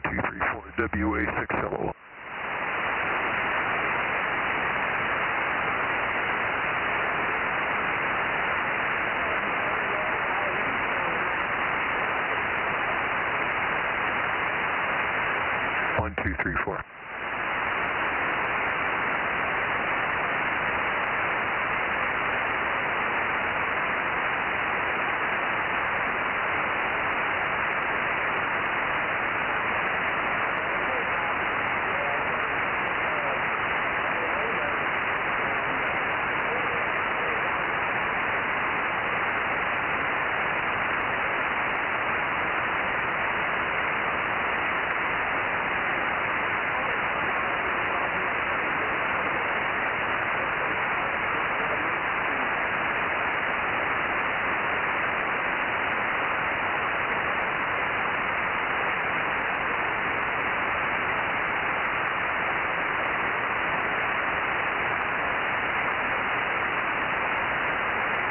1234, WA6, hello. One, two, three, four.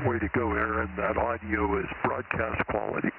Way to go, Aaron. That audio is broadcast quality.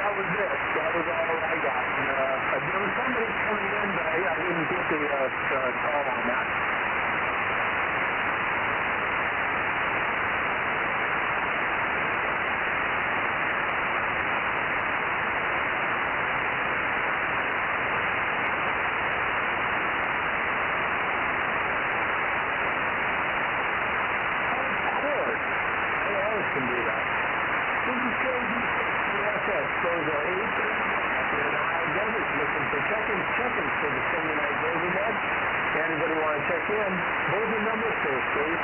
That was it. That was all I got. the call on that. Can do that. This is crazy. Bozo 8 in the high desert looking for check-ins for the Sunday night Bozo Net. Anybody want to check in? Bozo numbers first, please.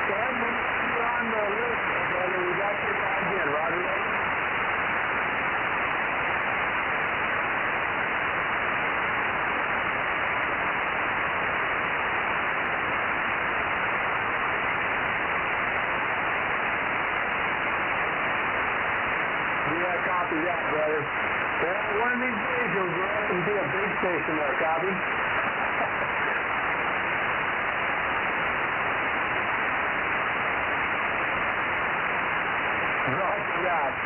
Stan, you're on the list, brother. We got you back in. Roger. Yeah, copy that, brother. Well, one of these days you'll grow up and be a big station there, copy. Roger that.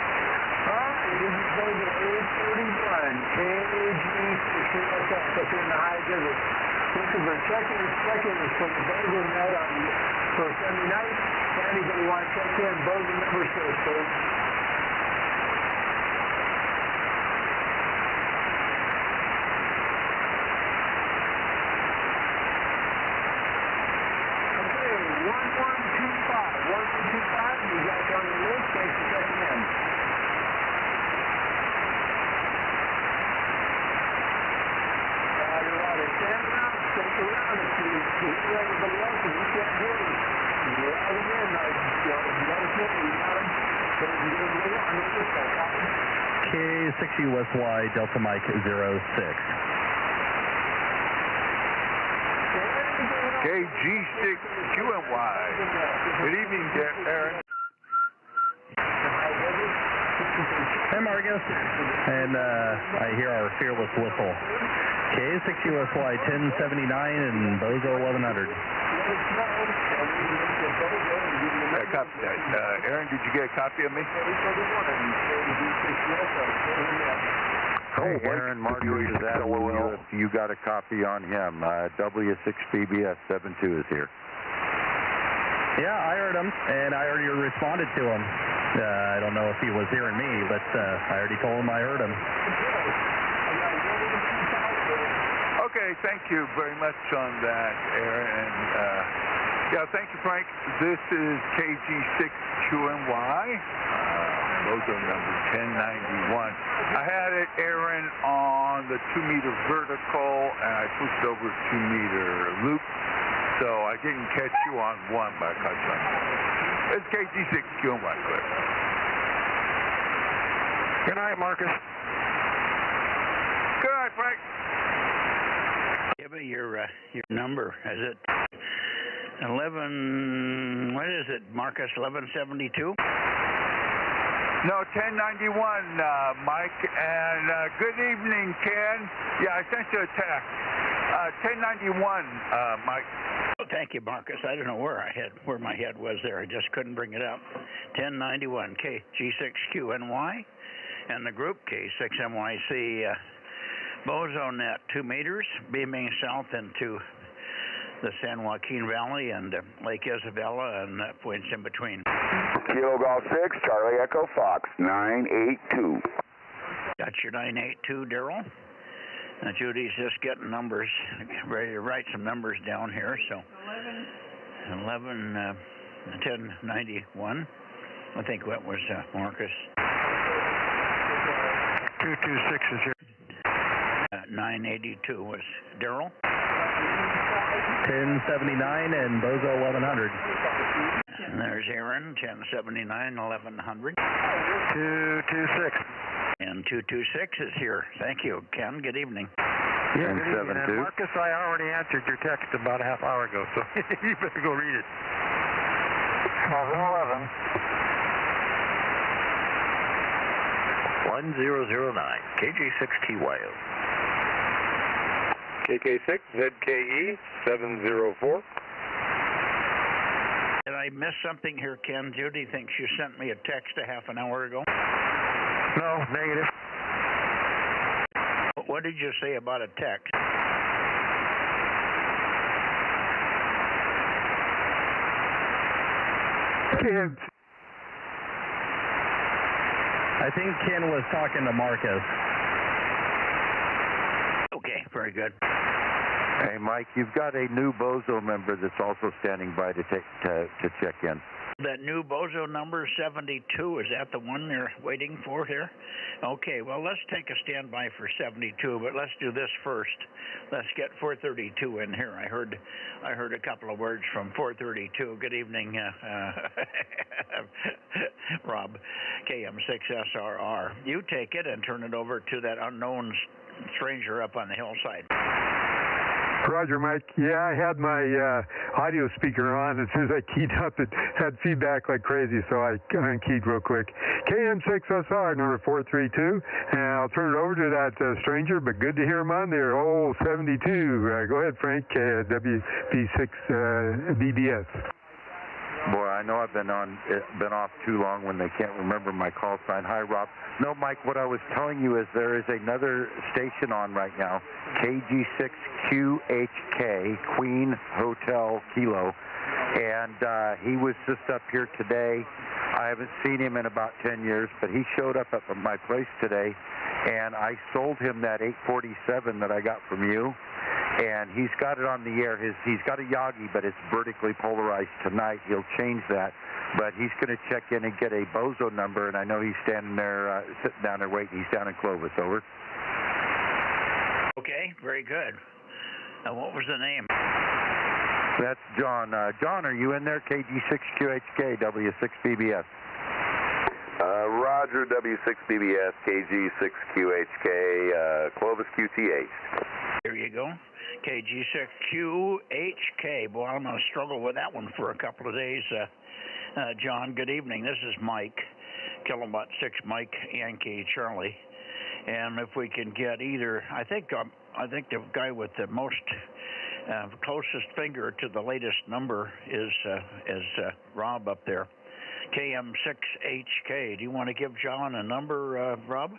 This is going to 831, KG6 USF up here in the high desert. Looking for check-ins from the Bozo Net for Sunday night. Anybody want to check in? Bozo numbers first, please. You got it on your list. Thanks for checking in. Roger. Stand around. Stick around. If you hear everybody else and you can't hear me, you log them in. Let us know you got them. So you can get them on the list. K6USY Delta Mike 06. KG6QNY. Good evening, Aaron. Hey, Marcus. And I hear our fearless whistle. K6USY 1079 and Bozo 1100. I copied that. Aaron, did you get a copy of me? Hey, Aaron, Marty is at you got a copy on him. W6BBS 72 is here. Yeah, I heard him, and I already responded to him. I don't know if he was hearing me, but I already told him I heard him. Okay, thank you very much on that, Aaron. Yeah, thank you, Frank. This is KG6QNY. Bozo number 1091. I had it, Aaron, on the 2-meter vertical, and I switched over 2-meter loop, so I didn't catch you on one, but I caught you on two. It's KG6QNY, clear. Good night, Marcus. Good night, Frank. Give me your number. Is it 11? What is it, Marcus? 1172. No, 1091, Mike, and good evening, Ken. Yeah, I sent you a text. 1091, Mike. Oh, thank you, Marcus. I don't know where my head was there. I just couldn't bring it up. 1091, KG6QNY, and the group K6MYC Bozo Net, 2 meters, beaming south into the San Joaquin Valley and Lake Isabella and points in between. Kilo Golf 6, Charlie Echo Fox, 982. Got your 982, Daryl. Judy's just getting numbers, ready to write some numbers down here. So 1091. I think that was Marcus. 226 is here. 982 was Daryl. 1079 and Bozo 1100. And there's Aaron, 1079, 1100. 226. And 226 is here. Thank you, Ken. Good evening. Yeah, good evening. And Marcus, I already answered your text about a half hour ago, so you better go read it. 11. 1009, KG6TYO. KK6, ZKE, 704. Did I miss something here, Ken? Judy thinks you sent me a text a half an hour ago. No, negative. What did you say about a text? I think Ken was talking to Marcus. Okay, very good. Hey, Mike, you've got a new Bozo member that's also standing by to check in. That new Bozo number 72, is that the one they're waiting for here? Okay, well, let's take a standby for 72, but let's do this first. Let's get 432 in here. I heard a couple of words from 432. Good evening, Rob, KM6SRR. You take it and turn it over to that unknown stranger up on the hillside. Roger, Mike. Yeah, I had my audio speaker on. As soon as I keyed up, it had feedback like crazy, so I unkeyed real quick. KM6SR, number 432, and I'll turn it over to that stranger, but good to hear him on there. Oh, 72. Go ahead, Frank, WB6BBS. Boy, I know I've been off too long when they can't remember my call sign. Hi, Rob. No, Mike, what I was telling you is there is another station on right now, KG6QHK, Queen Hotel Kilo, and he was just up here today. I haven't seen him in about 10 years, but he showed up at my place today, and I sold him that 847 that I got from you. And he's got it on the air. He's got a Yagi, but it's vertically polarized tonight. He'll change that. But he's going to check in and get a Bozo number, and I know he's standing there, sitting down there waiting. He's down in Clovis. Over. Okay, very good. What was the name? That's John. John, are you in there? KG6QHK, W6BBS. Roger, W6BBS, KG6QHK, Clovis QTH. There you go. KG6QHK. Boy, I'm going to struggle with that one for a couple of days. John, good evening. This is Mike, Kilowatt 6 Mike, Yankee Charlie. And if we can get either, I think the guy with the most closest finger to the latest number is Rob up there. KM6HK. Do you want to give John a number, Rob?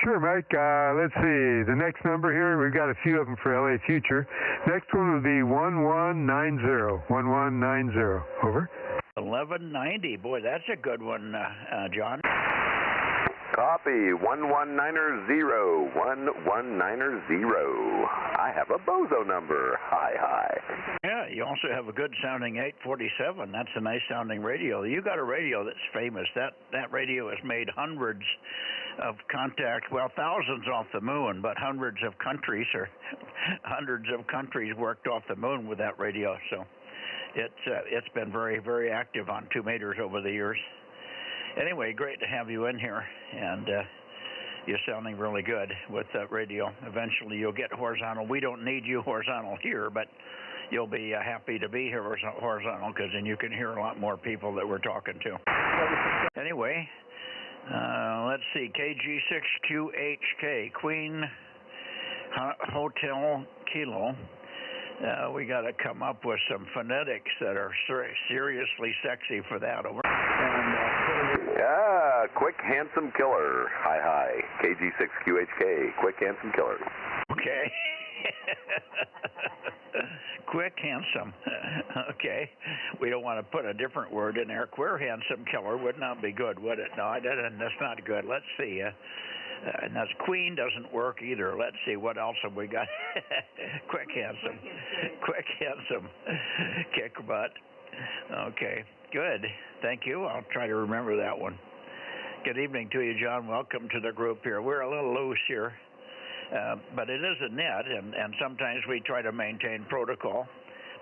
Sure, Mike. Let's see. The next number here, we've got a few of them for LA Future. Next one would be 1190. 1190. Over. 1190. Boy, that's a good one, John. Copy. 1190. 1190. I have a Bozo number. Hi, hi. Yeah, you also have a good sounding 847. That's a nice sounding radio. You got a radio that's famous. That radio has made hundreds of contacts, well, thousands off the moon, but hundreds of countries worked off the moon with that radio. So it's been very, very active on 2 meters over the years. Anyway, great to have you in here, and you're sounding really good with that radio. Eventually you'll get horizontal. We don't need you horizontal here, but you'll be happy to be here horizontal, because then you can hear a lot more people that we're talking to. Anyway, let's see, KG6QHK, Queen Hotel Kilo. We got to come up with some phonetics that are seriously sexy for that. Over. Quick, handsome killer. Hi, hi. KG6QHK, quick, handsome killer. Okay. Quick, handsome. Okay. We don't want to put a different word in there. Queer, handsome killer would not be good, would it? No, that's not good. Let's see. And that's Queen doesn't work either. Let's see, what else have we got? Quick, handsome. Quick, handsome. Kick butt. Okay, good. Thank you. I'll try to remember that one. Good evening to you, John. Welcome to the group here. We're a little loose here, but it is a net, and sometimes we try to maintain protocol,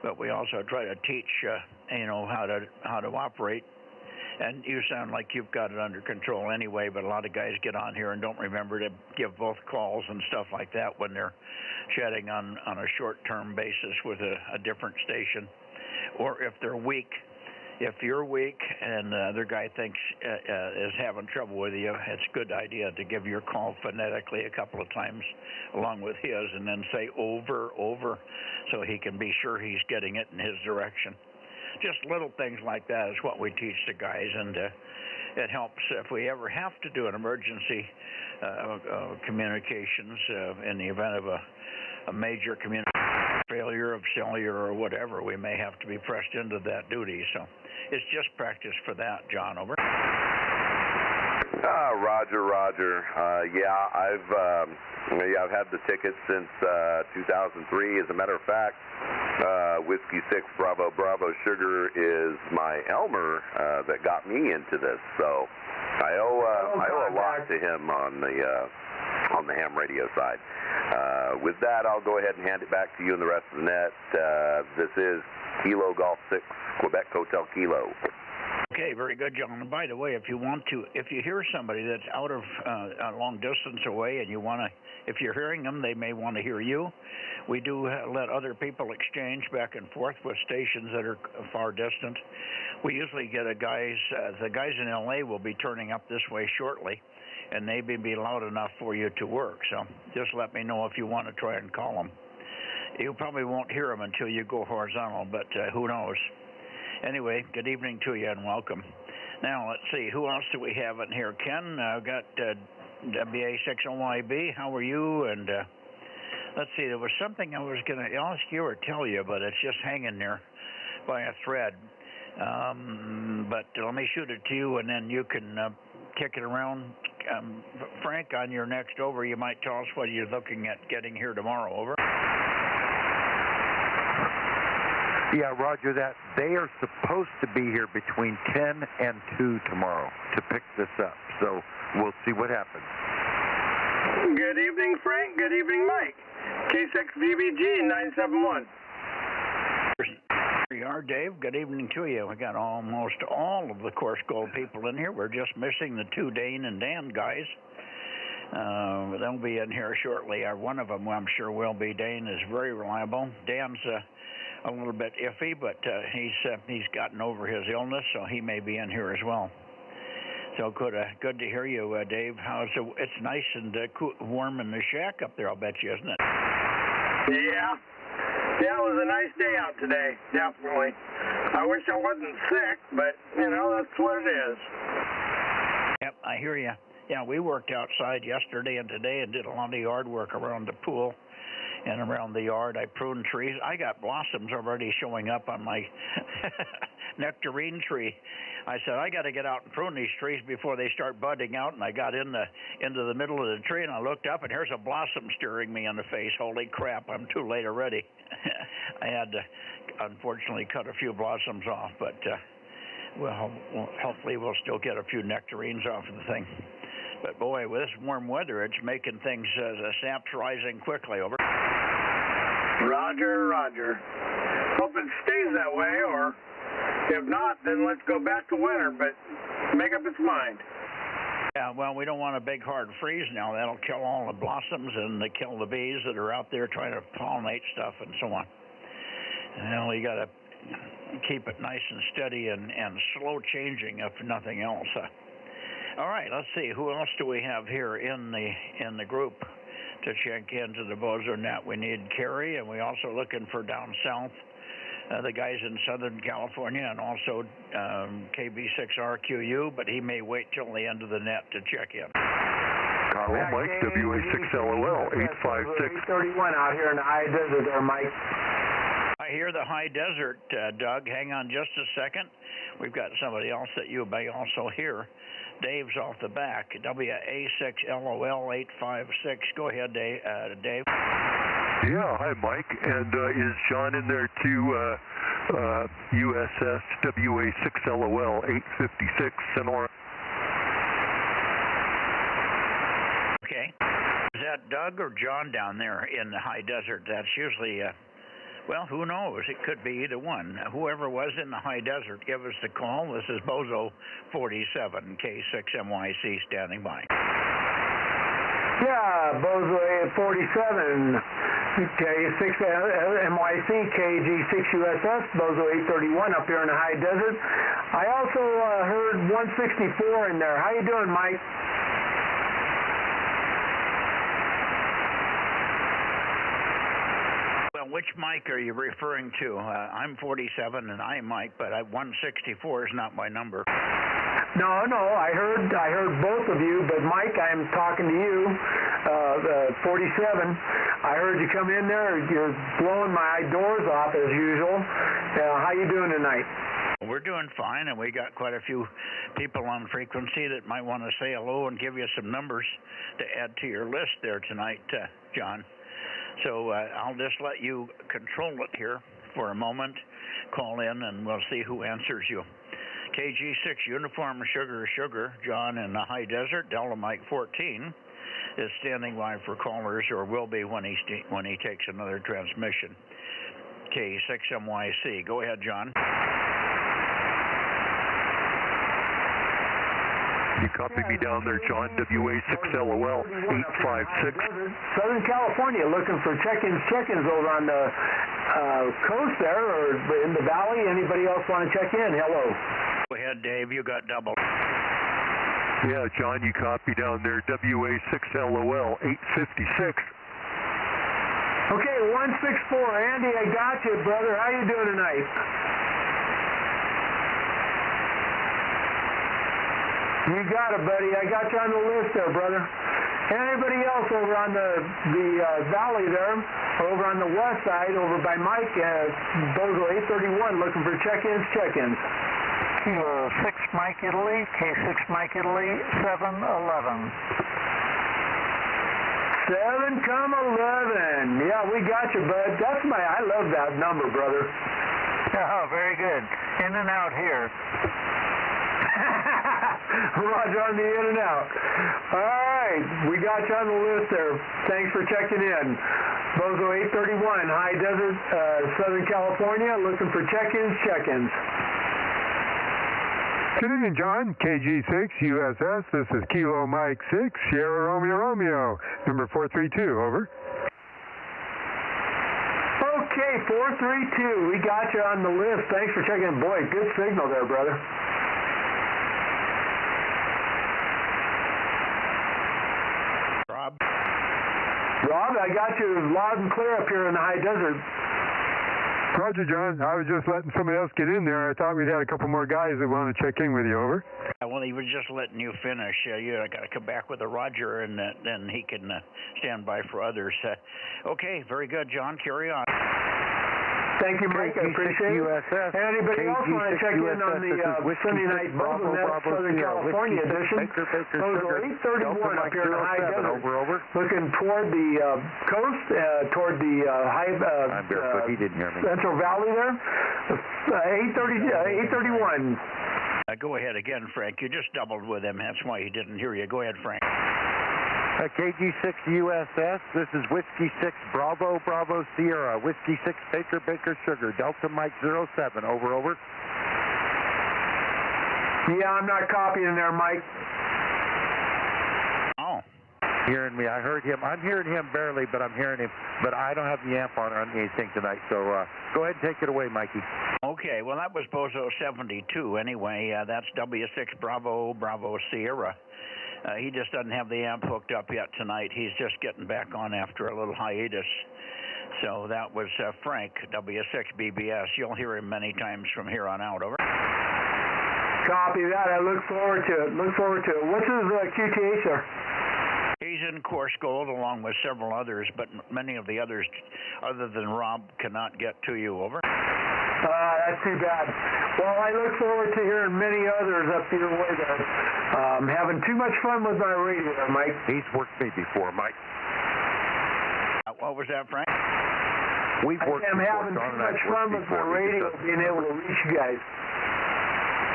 but we also try to teach, how to operate. And you sound like you've got it under control anyway, but a lot of guys get on here and don't remember to give both calls and stuff like that when they're chatting on a short-term basis with a different station. Or if they're weak, if you're weak and the other guy thinks is having trouble with you, it's a good idea to give your call phonetically a couple of times along with his, and then say over, over, so he can be sure he's getting it in his direction. just little things like that is what we teach the guys, and it helps if we ever have to do an emergency communications in the event of a major communication failure of cellular or whatever. We may have to be pressed into that duty, so it's just practice for that. John, over. Roger. Yeah, I've had the ticket since 2003. As a matter of fact, Whiskey 6 Bravo Sugar is my Elmer that got me into this. So I owe a lot to him on the ham radio side. With that, I'll go ahead and hand it back to you and the rest of the net. This is Kilo Golf 6, Quebec Hotel Kilo. Okay, very good, John. And by the way, if you hear somebody that's out of a long distance away, and if you're hearing them, they may want to hear you. We do let other people exchange back and forth with stations that are far distant. We usually get the guys in LA will be turning up this way shortly, and they may be loud enough for you to work. So just let me know if you want to try and call them. You probably won't hear them until you go horizontal, but who knows? Anyway, good evening to you and welcome. Now, let's see, who else do we have in here? Ken, I've got WA60YB. How are you? And let's see, there was something I was going to ask you or tell you, but it's just hanging there by a thread. But let me shoot it to you, and then you can kick it around. Frank, on your next over, you might tell us what you're looking at getting here tomorrow. Over. Yeah, Roger that. They are supposed to be here between 10 and 2 tomorrow to pick this up. So we'll see what happens. Good evening, Frank. Good evening, Mike. K6VBG 971. Here you are, Dave. Good evening to you. We got almost all of the Course Gold people in here. We're just missing the two Dane and Dan guys. They'll be in here shortly. One of them, I'm sure, will be. Dane is very reliable. Dan's a little bit iffy, but he's gotten over his illness, so he may be in here as well. So good to hear you, Dave. It's nice and warm in the shack up there, I'll bet you, isn't it? Yeah, it was a nice day out today, definitely. I wish I wasn't sick, but, that's what it is. Yep, I hear you. Yeah, we worked outside yesterday and today and did a lot of yard work around the pool and around the yard. I pruned trees. I got blossoms already showing up on my nectarine tree. I said, I got to get out and prune these trees before they start budding out, and I got into the middle of the tree, and I looked up, and here's a blossom staring me in the face. Holy crap, I'm too late already. I had to, unfortunately, cut a few blossoms off, but hopefully we'll still get a few nectarines off of the thing. But boy, with this warm weather, it's making things, the sap's rising quickly. Over. Roger. Hope it stays that way, or if not, then let's go back to winter, but make up its mind. Yeah, well, we don't want a big hard freeze now. That'll kill all the blossoms and kill the bees that are out there trying to pollinate stuff and so on. Well, you got to keep it nice and steady and slow changing, if nothing else. All right, let's see. Who else do we have here in the group to check into the Bozo Net? We need Kerry, and we're also looking for down south, the guys in Southern California, and also KB6RQU, but he may wait till the end of the net to check in. Carl, Mike, WA6LOL, 856. 31 out here in the high desert there, Mike. I hear the high desert, Doug. Hang on just a second. We've got somebody else that you may also hear. Dave's off the back. WA6LOL 856. Go ahead, Dave. Yeah, hi, Mike. And is John in there too? USS WA6LOL 856 Sonora. Okay. Is that Doug or John down there in the high desert? That's usually, well, who knows? It could be either one. Whoever was in the high desert, give us the call. This is Bozo 47, K6MYC standing by. Yeah, Bozo 47, K6MYC, KG6USS, Bozo 831 up here in the high desert. I also heard 164 in there. How you doing, Mike? which mic are you referring to? I'm 47 and I mic, but 164 is not my number. No, I heard both of you, but Mike, I'm talking to you, 47. I heard you come in there. You're blowing my doors off as usual. How you doing tonight? We're doing fine, and we got quite a few people on frequency that might want to say hello and give you some numbers to add to your list there tonight, John. So I'll just let you control it here for a moment. Call in, and we'll see who answers you. KG6 Uniform Sugar, John in the High Desert, Delta Mike 14 is standing by for callers, or will be when he takes another transmission. K6MYC. Go ahead, John. You copy me down there, John, WA6LOL 856. Southern California, looking for check-ins over on the coast there, or in the valley. Anybody else want to check in? Hello. Go ahead, Dave. You got double. Yeah, John, you copy down there, WA6LOL 856. Okay, 164. Andy, I got you, brother. How you doing tonight? You got it, buddy. I got you on the list there, brother. Anybody else over on the valley there, over on the west side, over by Mike, Bozo 831, looking for check-ins? Kilo 6 Mike Italy, K6 Mike Italy, 711. 711. Yeah, we got you, bud. I love that number, brother. Oh, very good. In and out here. Roger on the in and out. All right, we got you on the list there. Thanks for checking in. Bozo 831, High Desert, Southern California, looking for check-ins. Good evening, John. KG6 USS. This is Kilo Mike 6, Sierra Romeo, number 432. Over. Okay, 432. We got you on the list. Thanks for checking in. Boy, good signal there, brother. Rob, I got you loud and clear up here in the High Desert. Roger, John. I was just letting somebody else get in there. I thought we'd had a couple more guys that wanted to check in with you. Over. Well, he was just letting you finish. You got to come back with a Roger, and then he can stand by for others. Okay, very good, John. Carry on. Thank you, Mike. I appreciate it. USS. Anybody else want to check in on the Sunday night Bozo Net Southern California edition? Bozo 831 up here in the High Desert. Over. Looking toward the coast, toward the I'm barefoot. He didn't hear me. Central Valley there. 831. Go ahead again, Frank. You just doubled with him. That's why he didn't hear you. Go ahead, Frank. KG6 USS, this is Whiskey 6 Bravo Sierra, Whiskey 6 Baker Sugar, Delta Mike 07, over. Yeah, I'm not copying there, Mike. Oh. Hearing me, I heard him. I'm hearing him barely, but I'm hearing him. But I don't have the amp on anything tonight, so go ahead and take it away, Mikey. Okay, well, that was Bozo 72 anyway. That's W6 Bravo Sierra. He just doesn't have the amp hooked up yet tonight. He's just getting back on after a little hiatus. So that was Frank, W6 BBS. You'll hear him many times from here on out. Over. Copy that. I look forward to it. What's his QTA, sir? He's in course gold along with several others, but many of the others, other than Rob, cannot get to you. Over. That's too bad. Well, I look forward to hearing many others up your way there. I'm having too much fun with my radio, Mike. He's worked me before, Mike. What was that, Frank? We've worked I'm before. having too much fun with my radio, being able to reach you guys.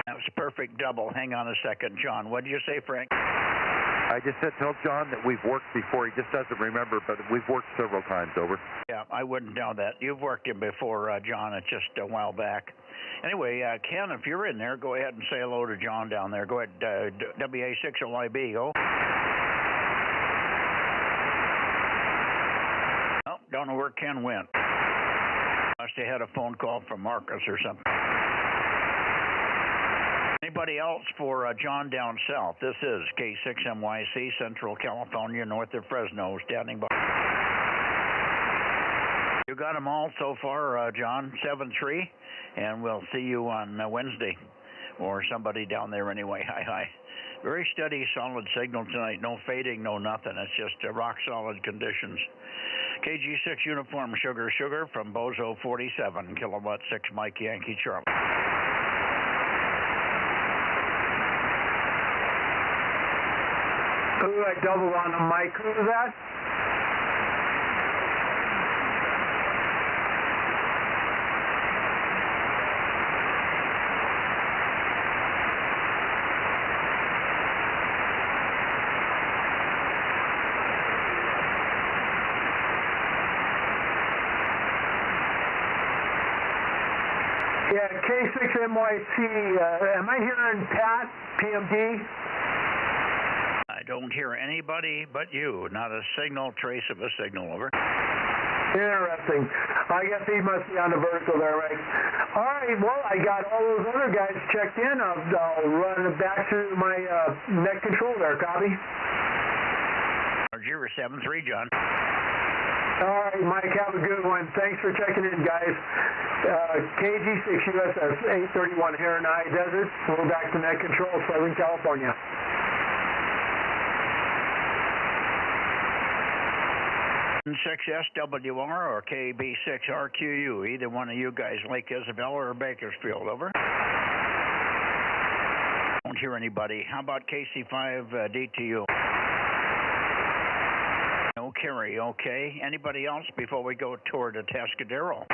That was a perfect double. Hang on a second, John. What did you say, Frank? I just said tell John that we've worked before. He just doesn't remember, but we've worked several times. Over. Yeah, I wouldn't doubt that. You've worked him before, John. It's just a while back. Anyway, Ken, if you're in there, go ahead and say hello to John down there. Go ahead, WA6OYB, go. Oh, don't know where Ken went. Must have had a phone call from Marcus or something. Anybody else for John down south? This is K6MYC, Central California, north of Fresno, standing by. You got them all so far, John, 7-3, and we'll see you on Wednesday, or somebody down there anyway. Hi. Very steady, solid signal tonight. No fading, no nothing. It's just rock-solid conditions. KG6 Uniform Sugar from Bozo 47, kilowatt 6 Mike Yankee Charlie. Ooh, I doubled on the mic. Who was that? Yeah, K6NYC, am I hearing Pat, PMD? I don't hear anybody but you. Not a trace of a signal, over. Interesting. I guess he must be on the vertical there, right? All right, well, I got all those other guys checked in. I'll run it back through my net control there, copy. Roger, 7-3, John. All right, Mike, have a good one. Thanks for checking in, guys. KG6 USS 831 Heron Eye Desert. We're back to net control, Southern California. N6SWR or KB6RQU, either one of you guys, Lake Isabel or Bakersfield, over. Don't hear anybody. How about KC5DTU? No carry, okay. Anybody else before we go toward Atascadero?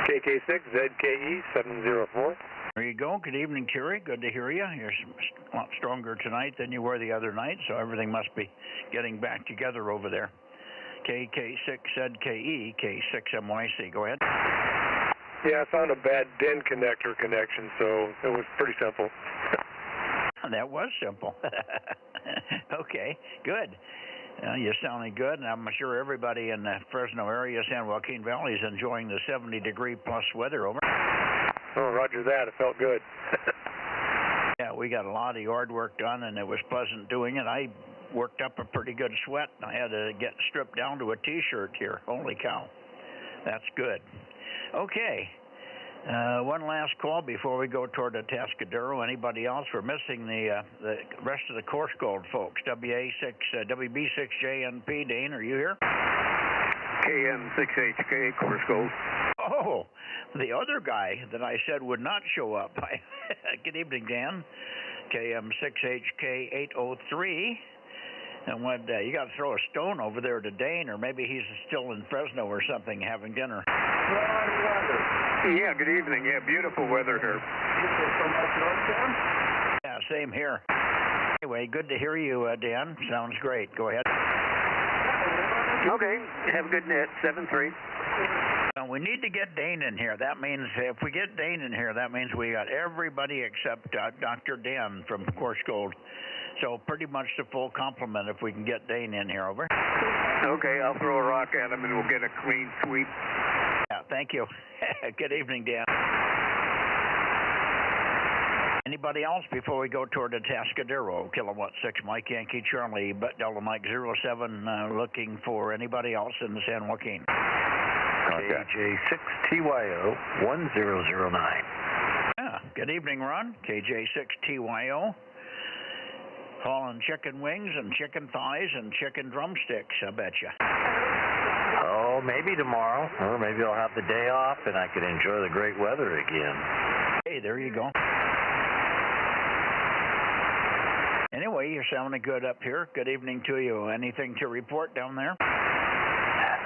KK6ZKE 704. There you go. Good evening, Terry. Good to hear you. You're a lot stronger tonight than you were the other night, so everything must be getting back together over there. KK6ZKE, K6MYC. Go ahead. Yeah, I found a bad DIN connector connection, so it was pretty simple. That was simple. Okay, good. You're sounding good, and I'm sure everybody in the Fresno area, San Joaquin Valley, is enjoying the 70-degree plus weather, over. Oh, roger that. It felt good. Yeah, we got a lot of yard work done, and it was pleasant doing it. I worked up a pretty good sweat, and I had to get stripped down to a T-shirt here. Holy cow. That's good. Okay. One last call before we go toward Atascadero. Anybody else? We're missing the rest of the course gold folks. WB6JNP. Dane, are you here? KM6HK, course gold. Oh, the other guy that I said would not show up. Good evening, Dan. KM6HK803. And what, you got to throw a stone over there to Dane, or maybe he's still in Fresno or something having dinner. Yeah, good evening. Yeah, beautiful weather here. Yeah, same here. Anyway, good to hear you, Dan. Sounds great. Go ahead. Okay, have a good net. 7-3. We need to get Dane in here. That means if we get Dane in here, that means we got everybody except Dr. Dan from Course Gold. So pretty much the full complement if we can get Dane in here, over. Okay, I'll throw a rock at him and we'll get a clean sweep. Yeah, thank you. Good evening, Dan. Anybody else before we go toward Atascadero? Kilowatt 6 Mike Yankee Charlie, Delta Mike 07, looking for anybody else in the San Joaquin. KJ6TYO 1009. Yeah, good evening, Ron. KJ6TYO. Hauling chicken wings and chicken thighs and chicken drumsticks, I bet you. Oh, maybe tomorrow, or maybe I'll have the day off and I can enjoy the great weather again. Hey, there you go. Anyway, you're sounding good up here. Good evening to you. Anything to report down there?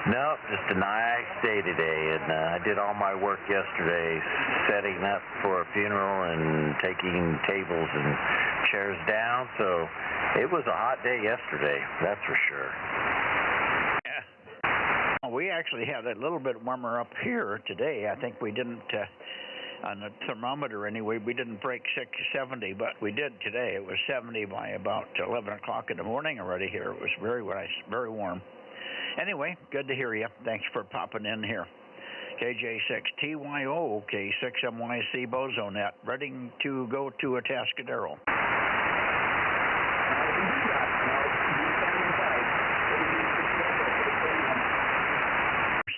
No, just a nice day today, and I did all my work yesterday, setting up for a funeral and taking tables and chairs down, so it was a hot day yesterday, that's for sure. Yeah. Well, we actually had a little bit warmer up here today. I think we didn't, on the thermometer anyway, we didn't break 70, but we did today. It was 70 by about 11 o'clock in the morning already here. It was very nice, very warm. Anyway, good to hear you. Thanks for popping in here. KJ6TYO, K6MYC Bozo Net, ready to go to Atascadero.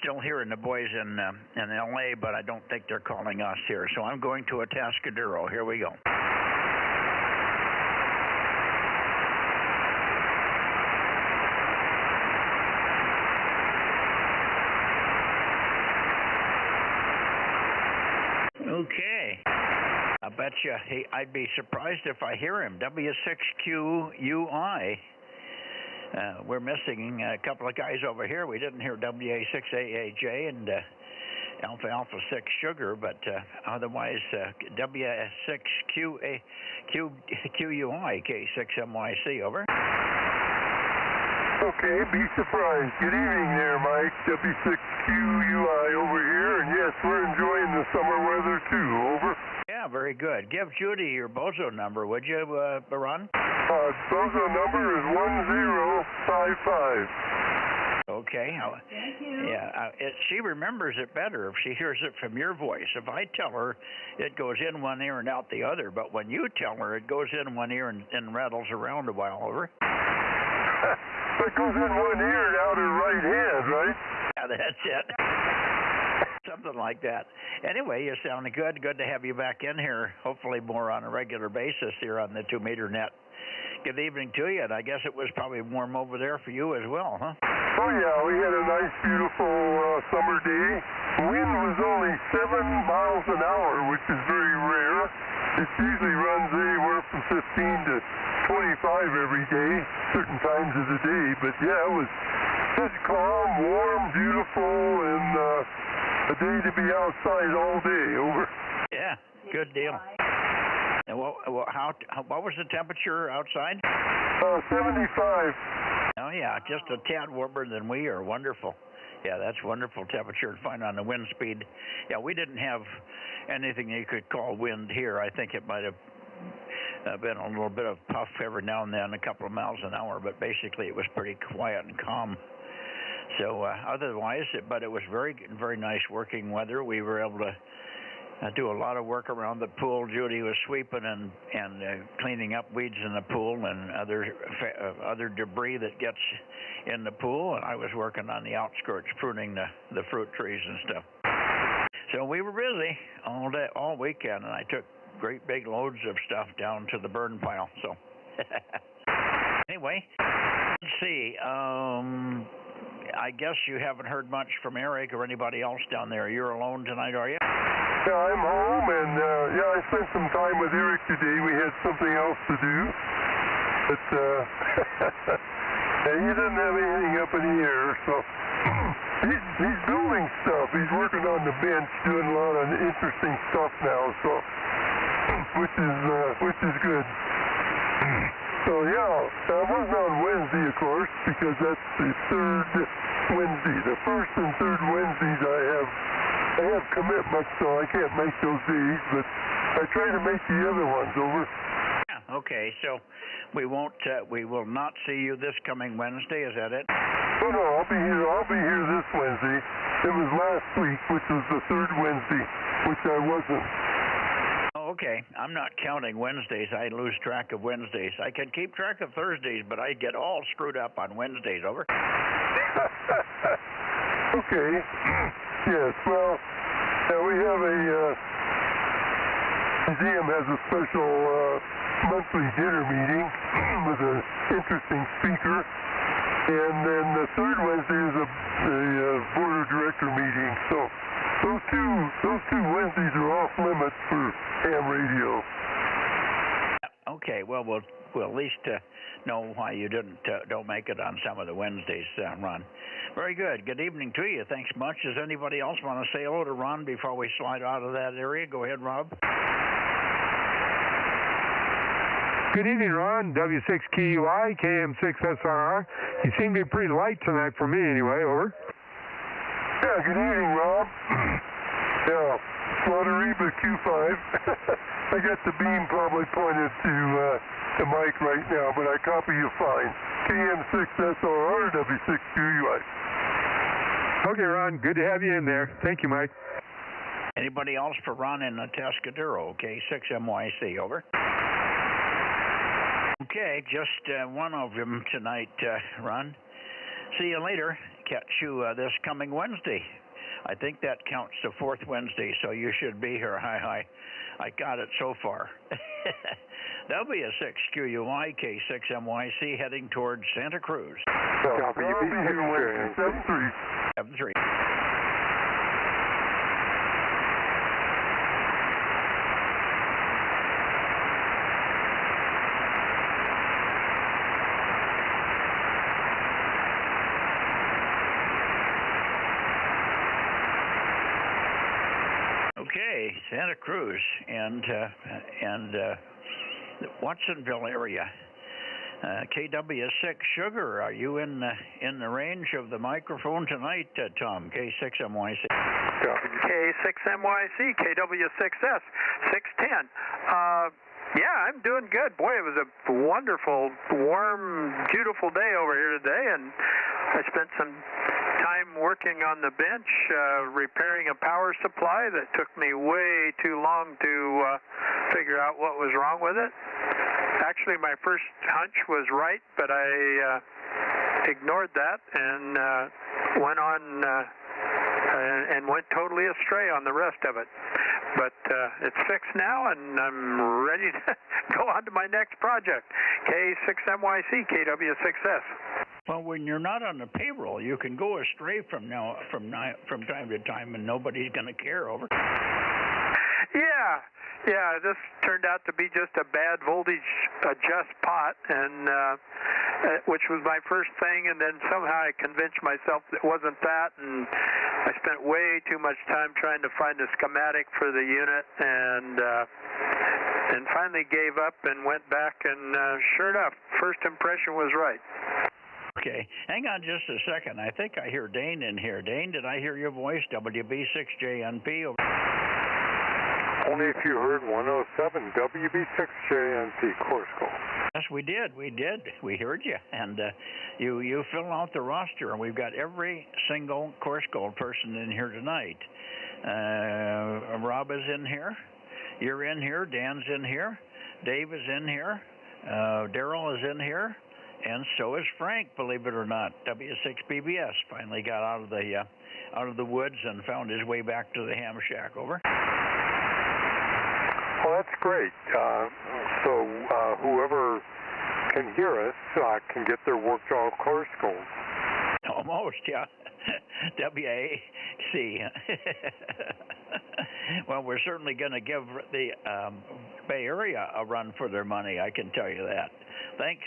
Still still hearing the boys in L.A., but I don't think they're calling us here. So I'm going to Atascadero. Here we go. Okay. I bet you, I'd be surprised if I hear him. W6QUI. We're missing a couple of guys over here. We didn't hear WA6AAJ and Alpha Alpha 6 Sugar, but otherwise W6QUI K6MYC, over. Okay, be surprised. Good evening there, Mike. W6QUI over here, and yes, we're enjoying the summer weather too, over. Yeah, very good. Give Judy your Bozo number, would you, Ron? Bozo number is 1055. Okay. Thank you. Yeah, she remembers it better if she hears it from your voice. If I tell her, it goes in one ear and out the other, but when you tell her, it goes in one ear and rattles around a while, over. It goes in one ear and out her right hand, right? Yeah, that's it. Something like that. Anyway, you sound good. Good to have you back in here, hopefully more on a regular basis here on the 2-meter net. Good evening to you, and I guess it was probably warm over there for you as well, huh? Oh, yeah, we had a nice, beautiful summer day. The wind was only 7 miles an hour, which is very rare. It usually runs anywhere from 15 to 25 every day, certain times of the day. But, yeah, it was just calm, warm, beautiful, and a day to be outside all day, over. Yeah, good deal. And what was the temperature outside? 75. Oh, yeah, just a tad warmer than we are. Wonderful. Yeah, that's wonderful temperature to find on the wind speed. Yeah, we didn't have anything you could call wind here. I think it might have been a little bit of puff every now and then, a couple of miles an hour, but basically it was pretty quiet and calm. So otherwise, but it was very, very nice working weather. We were able to do a lot of work around the pool. Judy was sweeping and cleaning up weeds in the pool and other debris that gets in the pool, and I was working on the outskirts, pruning the fruit trees and stuff. So we were busy all day, all weekend, and I took great big loads of stuff down to the burn pile. So anyway, let's see. I guess you haven't heard much from Eric or anybody else down there. You're alone tonight, are you? Yeah, I'm home, and yeah, I spent some time with Eric today. We had something else to do, but he didn't have anything up in the air, so he's building stuff. He's working on the bench, doing a lot of interesting stuff now, so which is good. So yeah, I wasn't on Wednesday, of course, because that's the third Wednesday. The first and third Wednesdays I have commitments, so I can't make those days, but I try to make the other ones, over. Yeah, okay, so we will not see you this coming Wednesday, is that it? No, I'll be here this Wednesday. It was last week, which was the third Wednesday, which I wasn't. Oh, okay. I'm not counting Wednesdays. I lose track of Wednesdays. I can keep track of Thursdays, but I get all screwed up on Wednesdays, over. Okay. Yes, well, we have museum has a special monthly dinner meeting with an interesting speaker, and then the third Wednesday is a board of director meeting. So those two Wednesdays are off limits for ham radio. Okay, well, we'll at least know why you don't make it on some of the Wednesdays, Ron. Very good. Good evening to you. Thanks much. Does anybody else want to say hello to Ron before we slide out of that area? Go ahead, Rob. Good evening, Ron. W6QUI, KM6SRR. You seem to be pretty light tonight for me anyway, over. Yeah, good evening, Rob. Yeah, Slaughtereba Q5. I got the beam probably pointed to Mike right now, but I copy you fine. KM6SRR, W6QUI. Okay, Ron, good to have you in there. Thank you, Mike. Anybody else for Ron in Atascadero? K6MYC, over. Okay, just one of them tonight, Ron. See you later. Catch you this coming Wednesday. I think that counts the fourth Wednesday, so you should be here. Hi. I got it so far. W6QUI K6MYC heading towards Santa Cruz. WB6 73. Okay, Santa Cruz and the Watsonville area. KW6 Sugar, are you in the range of the microphone tonight, Tom? K6MYC. K6MYC, KW6S, 610. Yeah, I'm doing good. Boy, it was a wonderful, warm, beautiful day over here today, and I spent some time working on the bench, repairing a power supply that took me way too long to figure out what was wrong with it. Actually, my first hunch was right, but I ignored that and went on and went totally astray on the rest of it. But it's fixed now, and I'm ready to go on to my next project, K6MYC, KW6S. Well, when you're not on the payroll, you can go astray from time to time, and nobody's going to care over. Yeah, this turned out to be just a bad voltage adjust pot, and which was my first thing, and then somehow I convinced myself it wasn't that, and I spent way too much time trying to find a schematic for the unit, and finally gave up and went back, and sure enough, first impression was right. Okay, hang on just a second. I think I hear Dane in here. Dane, did I hear your voice? WB6JNP over. Only if you heard 107 WB6JNP course call. Yes, we did. We heard you, and you fill out the roster, and we've got every single course call person in here tonight. Rob is in here. You're in here. Dan's in here. Dave is in here. Daryl is in here, and so is Frank. Believe it or not, W6BBS finally got out of the woods and found his way back to the ham shack. Over. Well, that's great. So whoever can hear us can get their worked off course goals. Almost, yeah. WAC. Well, we're certainly going to give the Bay Area a run for their money, I can tell you that. Thanks,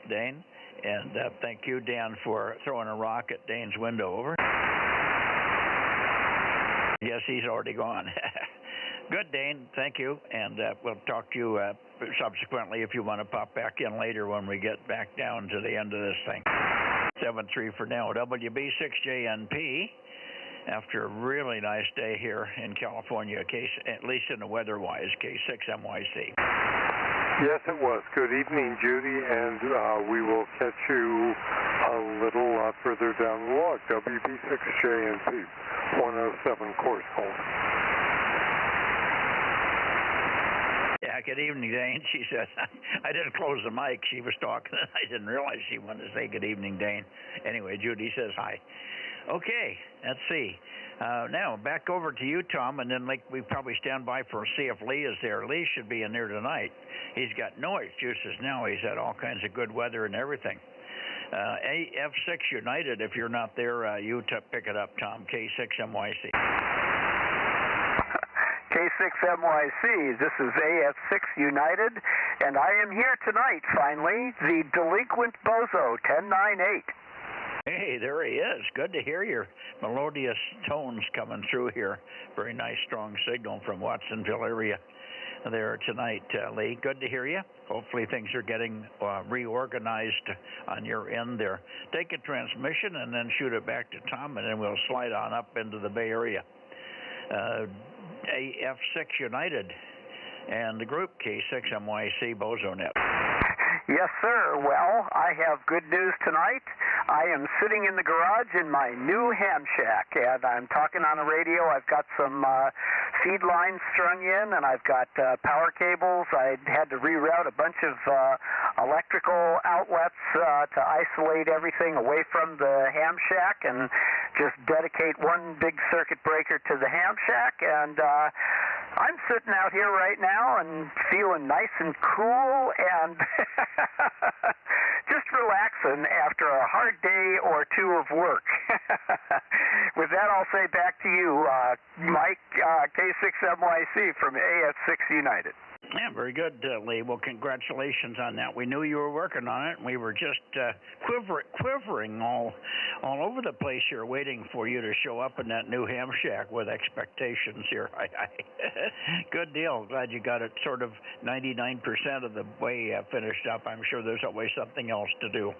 Dane. And thank you, Dan, for throwing a rock at Dane's window. Over. Yes, he's already gone. Good, Dane. Thank you. And we'll talk to you subsequently if you want to pop back in later when we get back down to the end of this thing. 7-3 for now. WB6JNP. After a really nice day here in California, at least in the weather-wise, K6MYC. Yes, it was. Good evening, Judy, and we will catch you a little further down the log. WB6JNP, 107 course hold. Yeah, good evening, Dane. She said, I didn't close the mic. She was talking, and I didn't realize she wanted to say good evening, Dane. Anyway, Judy says hi. Okay, let's see. Now, back over to you, Tom, and then we probably stand by for see if Lee is there. Lee should be in there tonight. He's got no excuses now. He's had all kinds of good weather and everything. AF6 United, if you're not there, you pick it up, Tom, K6MYC. K6MYC, this is AF6 United, and I am here tonight, finally, the delinquent Bozo, 1098. Hey, there he is. Good to hear your melodious tones coming through here. Very nice, strong signal from Watsonville area there tonight, Lee. Good to hear you. Hopefully things are getting reorganized on your end there. Take a transmission and then shoot it back to Tom, and then we'll slide on up into the Bay Area. AF6 United and the group K6MYC Bozo Net. Yes, sir. Well, I have good news tonight. I am sitting in the garage in my new ham shack, and I'm talking on the radio. I've got some feed lines strung in, and I've got power cables. I had to reroute a bunch of electrical outlets to isolate everything away from the ham shack, and just dedicate one big circuit breaker to the ham shack, and I'm sitting out here right now and feeling nice and cool and just relaxing after a hard day or two of work. With that, I'll say back to you, Mike, K6MYC from AF6 United. Yeah, very good, Lee. Well, congratulations on that. We knew you were working on it, and we were just quivering all over the place here, waiting for you to show up in that new ham shack with expectations here. Good deal. Glad you got it sort of 99% of the way finished up. I'm sure there's always something else to do.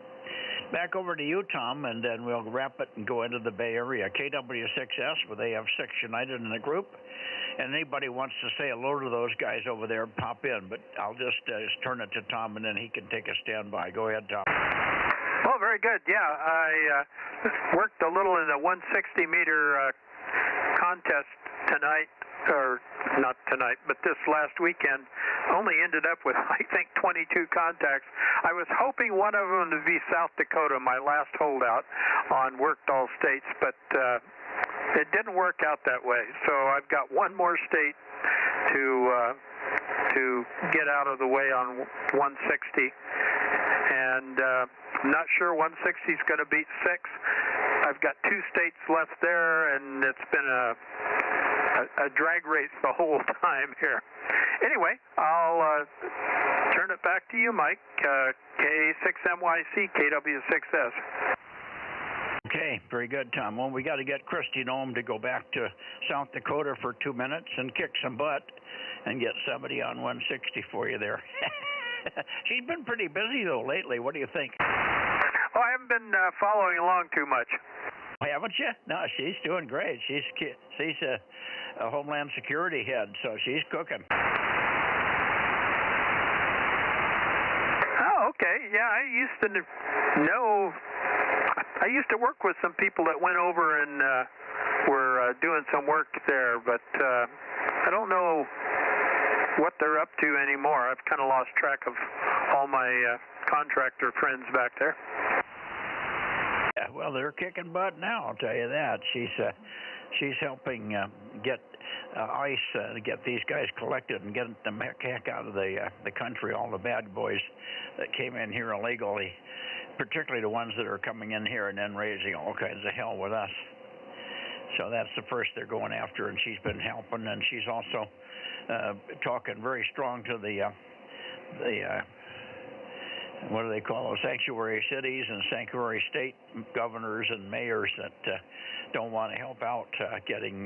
Back over to you, Tom, and then we'll wrap it and go into the Bay Area. KW6S with AF6 United in the group. And anybody wants to say hello to those guys over there, pop in. But I'll just turn it to Tom, and then he can take a standby. Go ahead, Tom. Well, very good. Yeah, I worked a little in the 160-meter contest tonight, or not tonight, but this last weekend. Only ended up with, I think, 22 contacts. I was hoping one of them would be South Dakota, my last holdout on Worked All States, but it didn't work out that way. So I've got one more state to get out of the way on 160, and I'm not sure 160 is going to beat 6. I've got 2 states left there, and it's been a drag race the whole time here. Anyway, I'll turn it back to you, Mike. K6MYC, KW6S. Okay, very good, Tom. Well, we got to get Christy Nome to go back to South Dakota for 2 minutes and kick some butt and get somebody on 160 for you there. She's been pretty busy, though, lately. What do you think? Oh, I haven't been following along too much. Haven't you? No, she's doing great. She's a Homeland Security head, so she's cooking. Oh, okay. Yeah, I used to know. I used to work with some people that went over and were doing some work there, but I don't know what they're up to anymore. I've kind of lost track of all my contractor friends back there. Yeah, well, they're kicking butt now, I'll tell you that. She's helping get ICE, get these guys collected and get them heck out of the country, all the bad boys that came in here illegally, particularly the ones that are coming in here and then raising all kinds of hell with us. So that's the first they're going after, and she's been helping, and she's also talking very strong to the what do they call those, sanctuary cities and sanctuary state governors and mayors that don't want to help out getting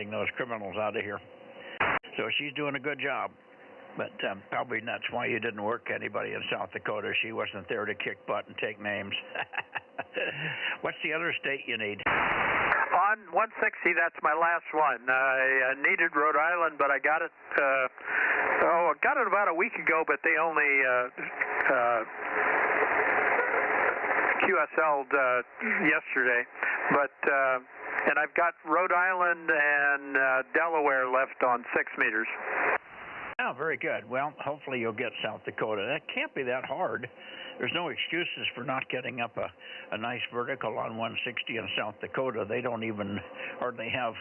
those criminals out of here. So she's doing a good job. But probably that's why you didn't work anybody in South Dakota. She wasn't there to kick butt and take names. What's the other state you need? On 160, that's my last one. I needed Rhode Island, but I got it. I got it about a week ago, but they only QSL'd yesterday. But and I've got Rhode Island and Delaware left on 6 meters. Oh, very good. Well, hopefully you'll get South Dakota. That can't be that hard. There's no excuses for not getting up a nice vertical on 160 in South Dakota. They don't even hardly have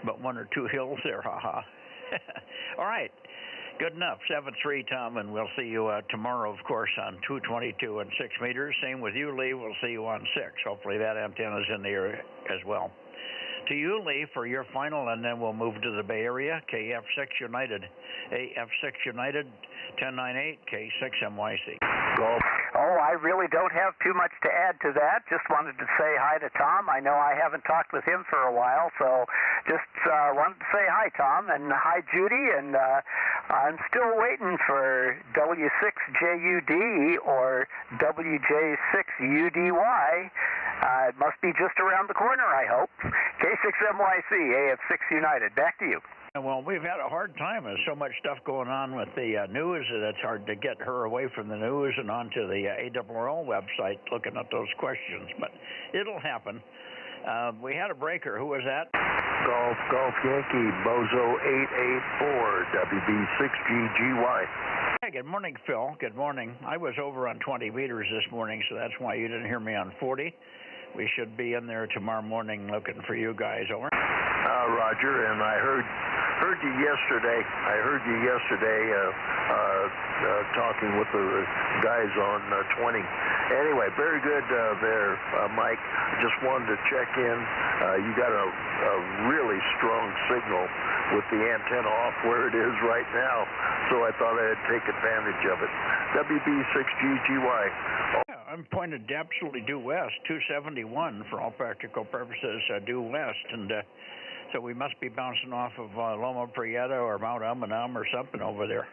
but 1 or 2 hills there, haha. All right. Good enough. 7-3, Tom, and we'll see you tomorrow, of course, on 222 and 6 meters. Same with you, Lee. We'll see you on 6. Hopefully that antenna's in the air as well. To you, Lee, for your final, and then we'll move to the Bay Area. KF6 United, AF6 United, 1098, K6MYC. Golf. Oh, I really don't have too much to add to that. Just wanted to say hi to Tom. I know I haven't talked with him for a while, so just wanted to say hi, Tom, and hi, Judy. And I'm still waiting for W6JUD or WJ6UDY. It must be just around the corner, I hope. K6MYC, AF6 United. Back to you. Well, we've had a hard time. There's so much stuff going on with the news that it's hard to get her away from the news and onto the ARRL website looking at those questions. But it'll happen. We had a breaker. Who was that? Golf Yankee, Bozo 884, WB6GGY. Hey, good morning, Phil. Good morning. I was over on 20 meters this morning, so that's why you didn't hear me on 40. we should be in there tomorrow morning looking for you guys. Over. Roger, and I heard you yesterday. Talking with the guys on 20. Anyway, very good there, Mike. Just wanted to check in. You got a really strong signal with the antenna off where it is right now, so I thought I'd take advantage of it. WB6GGY. Yeah, I'm pointed absolutely due west, 271 for all practical purposes, due west, and so we must be bouncing off of Loma Prieta or Mount Umunum or something over there.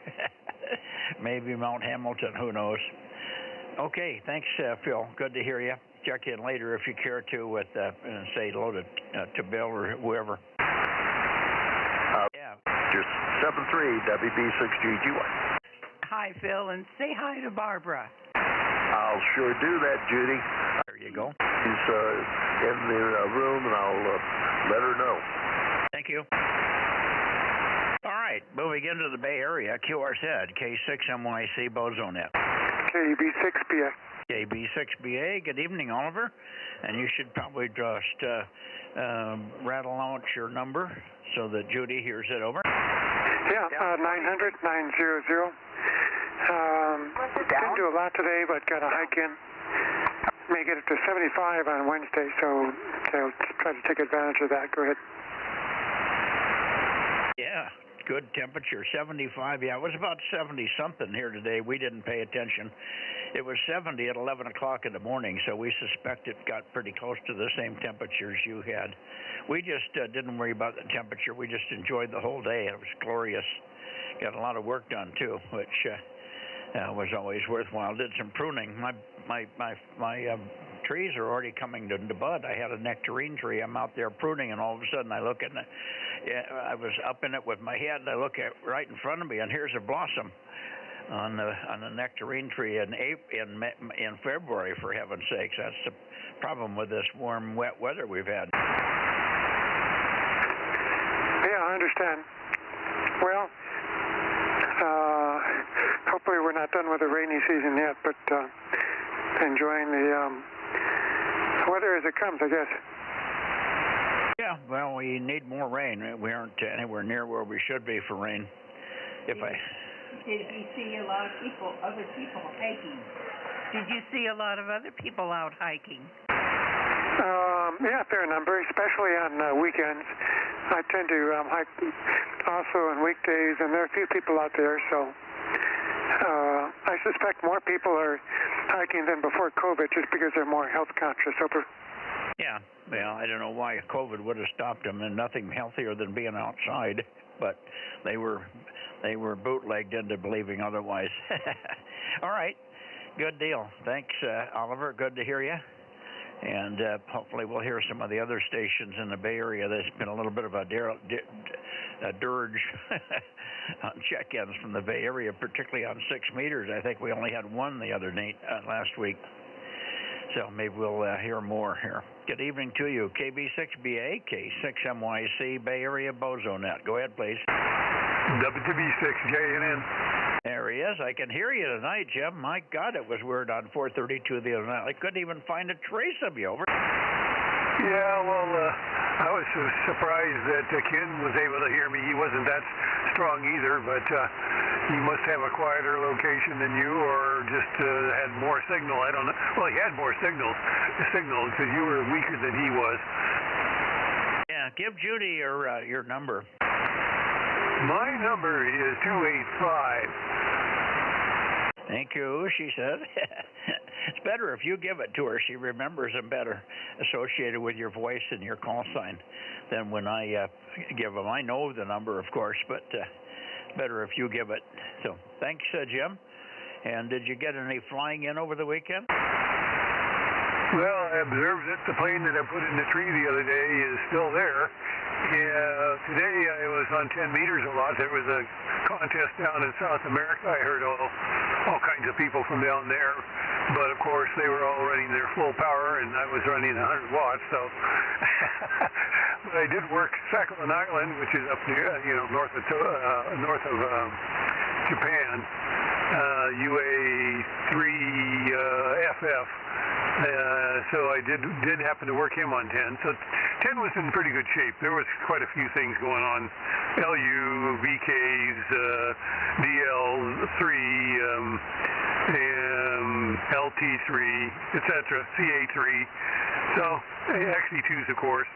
Maybe Mount Hamilton, who knows. Okay, thanks, Phil. Good to hear you. Check in later if you care to with, say hello to Bill or whoever. Yeah. Just 73 WB6GGY. Hi, Phil, and say hi to Barbara. I'll sure do that, Judy. There you go. She's in the room, and I'll let her know. Thank you. All right, moving into the Bay Area, QRZ, K6MYC Bozo Net. KB6BA. KB6BA, good evening, Oliver. And you should probably just rattle out your number so that Judy hears it. Over. Yeah, 900-900. Didn't do a lot today, but got a hike in. May get it to 75 on Wednesday, so I'll try to take advantage of that. Go ahead. Yeah, good temperature, 75. Yeah, it was about 70-something here today. We didn't pay attention. It was 70 at 11 o'clock in the morning, so we suspect it got pretty close to the same temperatures you had. We just didn't worry about the temperature. We just enjoyed the whole day. It was glorious. Got a lot of work done, too, which was always worthwhile. Did some pruning. My trees are already coming to bud. I had a nectarine tree. I'm out there pruning, and all of a sudden I look at it. I was up in it with my head, and I look at right in front of me, and here's a blossom on the nectarine tree in February. For heaven's sakes, that's the problem with this warm, wet weather we've had. Yeah, I understand. Well, hopefully we're not done with the rainy season yet, but enjoying the weather as it comes, I guess. Yeah, well, we need more rain. We aren't anywhere near where we should be for rain. Did you see a lot of other people hiking? Did you see a lot of other people out hiking? Yeah, a fair number, especially on weekends. I tend to hike also on weekdays, and there are a few people out there, so I suspect more people are hiking than before COVID just because they're more health conscious. Yeah, well, I don't know why COVID would have stopped them, and nothing healthier than being outside, but they were bootlegged into believing otherwise. All right, good deal. Thanks, Oliver. Good to hear you. And hopefully we'll hear some of the other stations in the Bay Area. There's been a little bit of a dirge on check-ins from the Bay Area, particularly on 6 meters. I think we only had one the other night last week. So maybe we'll hear more here. Good evening to you. KB6BA, K6MYC, Bay Area Bozo Net. Go ahead, please. WB6JNN. There he is. I can hear you tonight, Jim. My God, it was weird on 432 the other night. I couldn't even find a trace of you. Over. Yeah, well, I was surprised that Ken was able to hear me. He wasn't that strong either, but he must have a quieter location than you, or just had more signal. I don't know. Well, he had more signal because you were weaker than he was. Yeah, give Judy your number. My number is 285. Thank you, she said. It's better if you give it to her. She remembers them better, associated with your voice and your call sign, than when I give them. I know the number, of course, but better if you give it. So thanks, Jim. And did you get any flying in over the weekend? Well, I observed that the plane that I put in the tree the other day is still there. Yeah, today I was on 10 meters a lot. There was a contest down in South America. I heard all kinds of people from down there. But, of course, they were all running their full power, and I was running 100 watts. So, but I did work Sakhalin Island, which is up near, north of Japan. UA3FF. So I did happen to work him on 10. So 10 was in pretty good shape. There was quite a few things going on. LU, VKs, DL3, LT3, etc., CA3. So actually 2s, of course.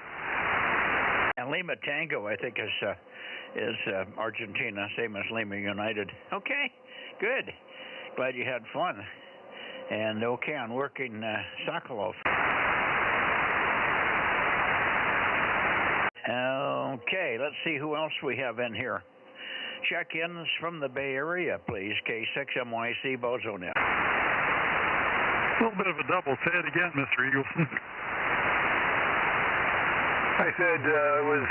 And Lima Tango, I think, is Argentina, same as Lima United. Okay, good. Glad you had fun. And okay on working Sokolov. Okay, let's see who else we have in here. Check-ins from the Bay Area, please. K6MYC Bozo Net. A little bit of a double. Say it again, Mr. Eagleson. I said it was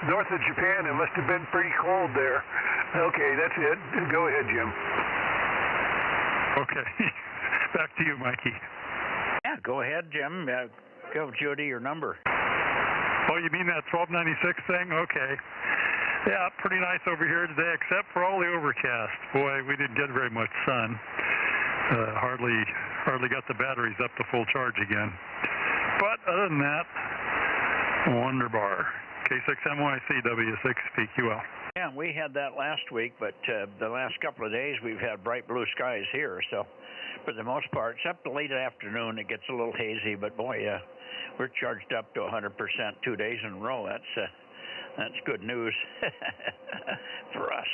north of Japan. It must have been pretty cold there. Okay, that's it. Go ahead, Jim. Okay. Back to you, Mikey. Yeah, go ahead, Jim. Go, Judy, your number. Oh, you mean that 1296 thing? Okay. Yeah, pretty nice over here today, except for all the overcast. Boy, we didn't get very much sun. Hardly got the batteries up to full charge again. But other than that, wonderbar. K6MYC W6PQL. Yeah, we had that last week, but the last couple of days we've had bright blue skies here. So for the most part, except the late afternoon, it gets a little hazy. But boy, we're charged up to 100% 2 days in a row. That's good news for us.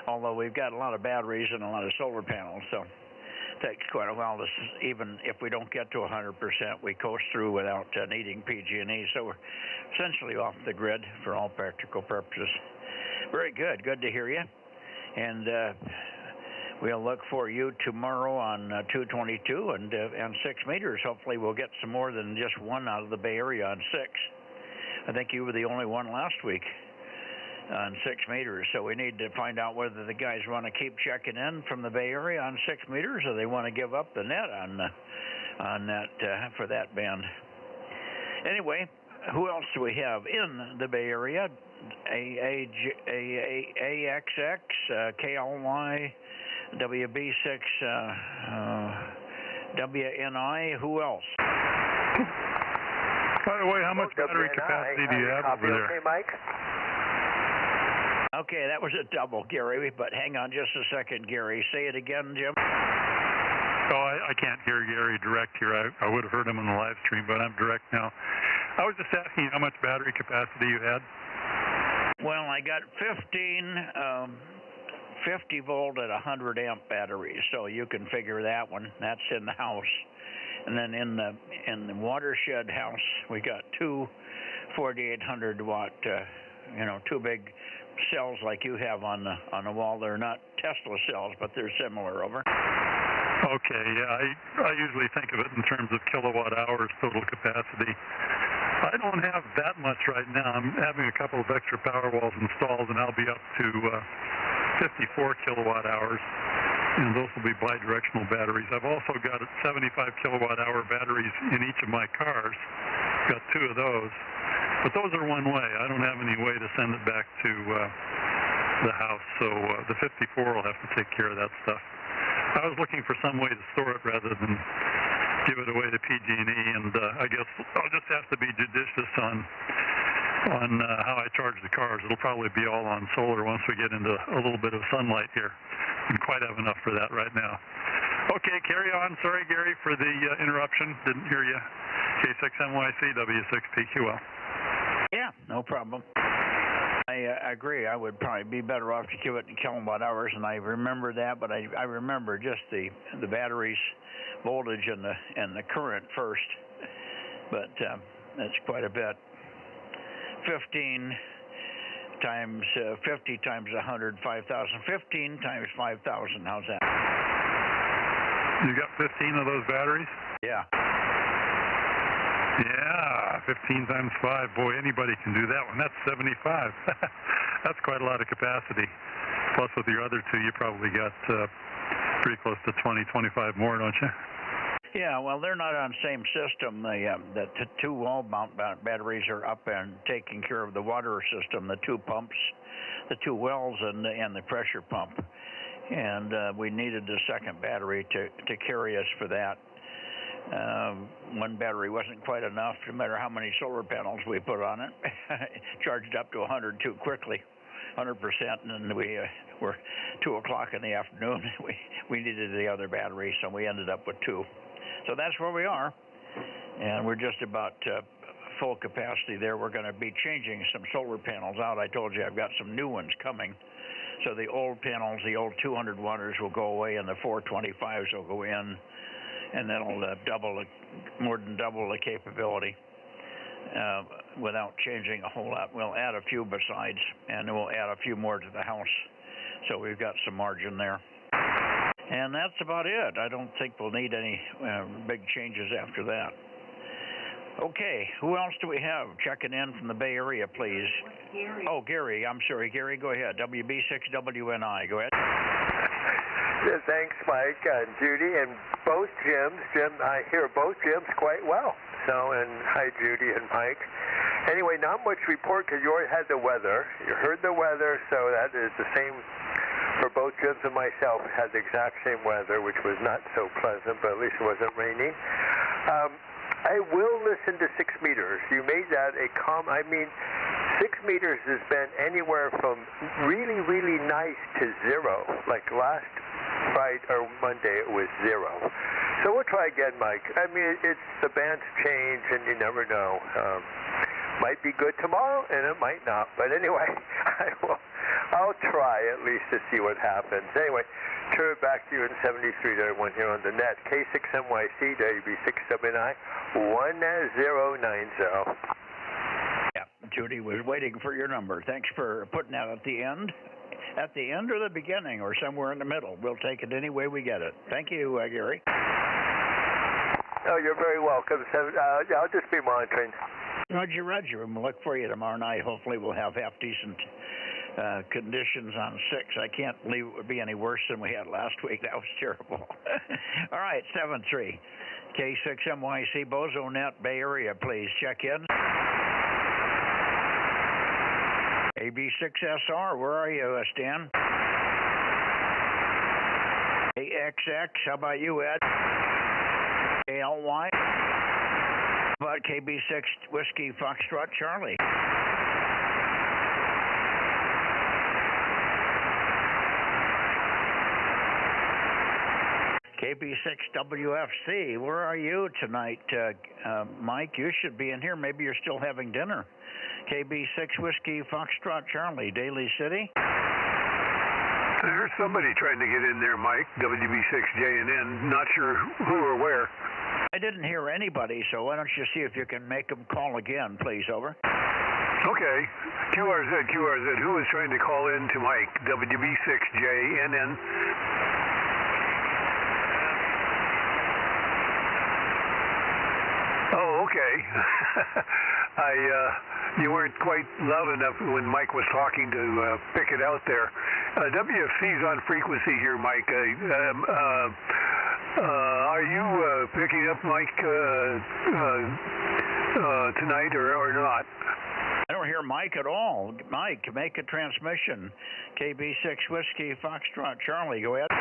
Although we've got a lot of batteries and a lot of solar panels, so it takes quite a while to, even if we don't get to 100%, we coast through without needing PG&E. So we're essentially off the grid for all practical purposes. Very good. Good to hear you. And we'll look for you tomorrow on 222 and 6 meters. Hopefully we'll get some more than just one out of the Bay Area on 6. I think you were the only one last week on 6 meters. So we need to find out whether the guys want to keep checking in from the Bay Area on 6 meters, or they want to give up the net on that for that band. Anyway, who else do we have in the Bay Area? AXX, KLY, WB6, WNI. Who else? By the way, how much battery capacity do you have over there? Okay, Mike? Okay, that was a double, Gary, but hang on just a second, Gary. Say it again, Jim. Oh, I can't hear Gary direct here. I would have heard him on the live stream, but I'm direct now. I was just asking how much battery capacity you had. Well, I got 50 volt at 100 amp batteries, so you can figure that one. That's in the house. And then in the watershed house, we got two 4,800 watt, two big cells like you have on the wall. They're not Tesla cells, but they're similar. Over. Okay, yeah, I usually think of it in terms of kilowatt hours total capacity. I don't have that much right now. I'm having a couple of extra power walls installed, and I'll be up to 54 kilowatt hours, and those will be bidirectional batteries. I've also got 75 kilowatt hour batteries in each of my cars. Got 2 of those, but those are one way. I don't have any way to send it back to the house, so the 54 will have to take care of that stuff. I was looking for some way to store it rather than give it away to PG&E, and I guess I'll just have to be judicious on how I charge the cars. It'll probably be all on solar once we get into a little bit of sunlight here. I don't quite have enough for that right now. Okay, carry on. Sorry, Gary, for the interruption. Didn't hear you. K6MYC, W6PQL. Yeah, no problem. I agree. I would probably be better off to give it in kilowatt hours, and I remember that, but I remember just the batteries voltage and the current first, but that's quite a bit. 15 times 50 times 100, 5,000. 15 times 5,000. How's that? You got 15 of those batteries? Yeah. Yeah, 15 times 5. Boy, anybody can do that one. That's 75. That's quite a lot of capacity. Plus, with your other 2, you probably got pretty close to 20, 25 more, don't you? Yeah, well, they're not on the same system. The 2 wall-mount batteries are up and taking care of the water system, the 2 pumps, the 2 wells, and the pressure pump. and we needed the second battery to carry us for that. One battery wasn't quite enough, no matter how many solar panels we put on it. Charged up to 100 too quickly, 100%, and then we were 2 o'clock in the afternoon. We needed the other battery, so we ended up with 2. So that's where we are, and we're just about full capacity there. We're going to be changing some solar panels out. I told you I've got some new ones coming. So the old panels, the old 200 watters will go away, and the 425s will go in, and that'll more than double the capability without changing a whole lot. We'll add a few besides, and then we'll add a few more to the house. So we've got some margin there. And that's about it. I don't think we'll need any big changes after that. Okay, who else do we have checking in from the Bay Area, please? Gary. Oh, Gary. I'm sorry. Gary, go ahead. WB6WNI. Go ahead. Yeah, thanks, Mike and Judy, and both Jims. Jim, I hear both Jims quite well. So, and hi, Judy and Mike. Anyway, not much report because you already had the weather. You heard the weather, so that is the same for both Jims and myself. Had the exact same weather, which was not so pleasant, but at least it wasn't raining. I will listen to 6 meters. You made that a I mean, 6 meters has been anywhere from really, really nice to 0. Like last Friday or Monday, it was 0. So we'll try again, Mike. I mean, it's the bands change, and you never know. Might be good tomorrow, and it might not. But anyway, I'll try at least to see what happens. Anyway, turn it back to you in 73 to everyone here on the net. K6MYC, WB6WNI, 1090. Yeah, Judy was waiting for your number. Thanks for putting that at the end. At the end or the beginning or somewhere in the middle. We'll take it any way we get it. Thank you, Gary. Oh, you're very welcome. I'll just be monitoring. Roger, Roger. We'll look for you tomorrow night. Hopefully we'll have half-decent conditions on 6. I can't believe it would be any worse than we had last week. That was terrible. All right, 7-3. K6MYC, Bozo Net, Bay Area, please check in. AB6SR, where are you, Stan? AXX, how about you, Ed? ALY? How about KB6 Whiskey Foxtrot Charlie? KB6WFC, where are you tonight, Mike? You should be in here. Maybe you're still having dinner. KB6 Whiskey Foxtrot Charlie, Daly City. There's somebody trying to get in there, Mike. WB6JNN. Not sure who or where. I didn't hear anybody, so why don't you see if you can make them call again, please, over. Okay. QRZ. Who is trying to call in to Mike? WB6JNN. Oh, okay. You weren't quite loud enough when Mike was talking to pick it out there. WFC's on frequency here, Mike. Are you picking up, Mike, tonight or not? I don't hear Mike at all. Mike, make a transmission. KB6 Whiskey Foxtrot Charlie, go ahead.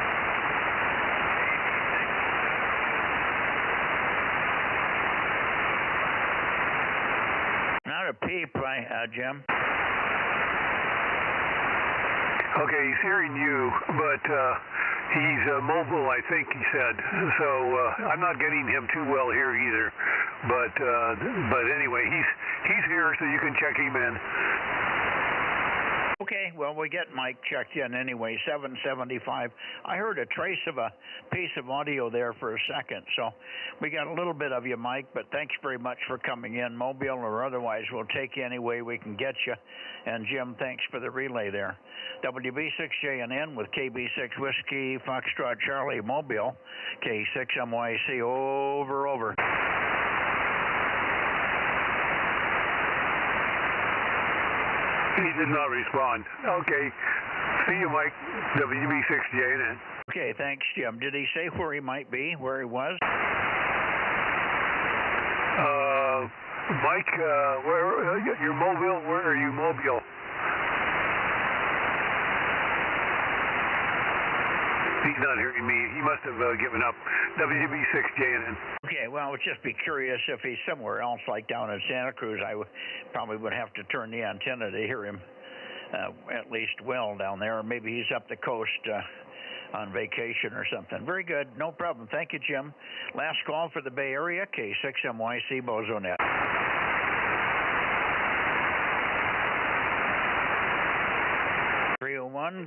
Not a peep, Jim. Okay, he's hearing you, but he's mobile, I think he said. So I'm not getting him too well here either. But anyway, he's here, so you can check him in. Okay, well, we get Mike checked in anyway, 775. I heard a trace of a piece of audio there for a second, so we got a little bit of you, Mike, but thanks very much for coming in, mobile or otherwise. We'll take you any way we can get you. And, Jim, thanks for the relay there. WB6JNN with KB6 Whiskey, Foxtrot Charlie, Mobile, K6MYC, over. He did not respond. Okay. See you, Mike. WB6JNN. Okay, thanks, Jim. Did he say where he might be, where he was? Mike, where you're mobile? Where are you mobile? he's not hearing me. He must have given up. WDB6 Janet. Okay, well, I would just be curious if he's somewhere else, like down in Santa Cruz. I probably would have to turn the antenna to hear him at least well down there. Or maybe he's up the coast on vacation or something. Very good. No problem. Thank you, Jim. Last call for the Bay Area, K6MYC Bozo Net.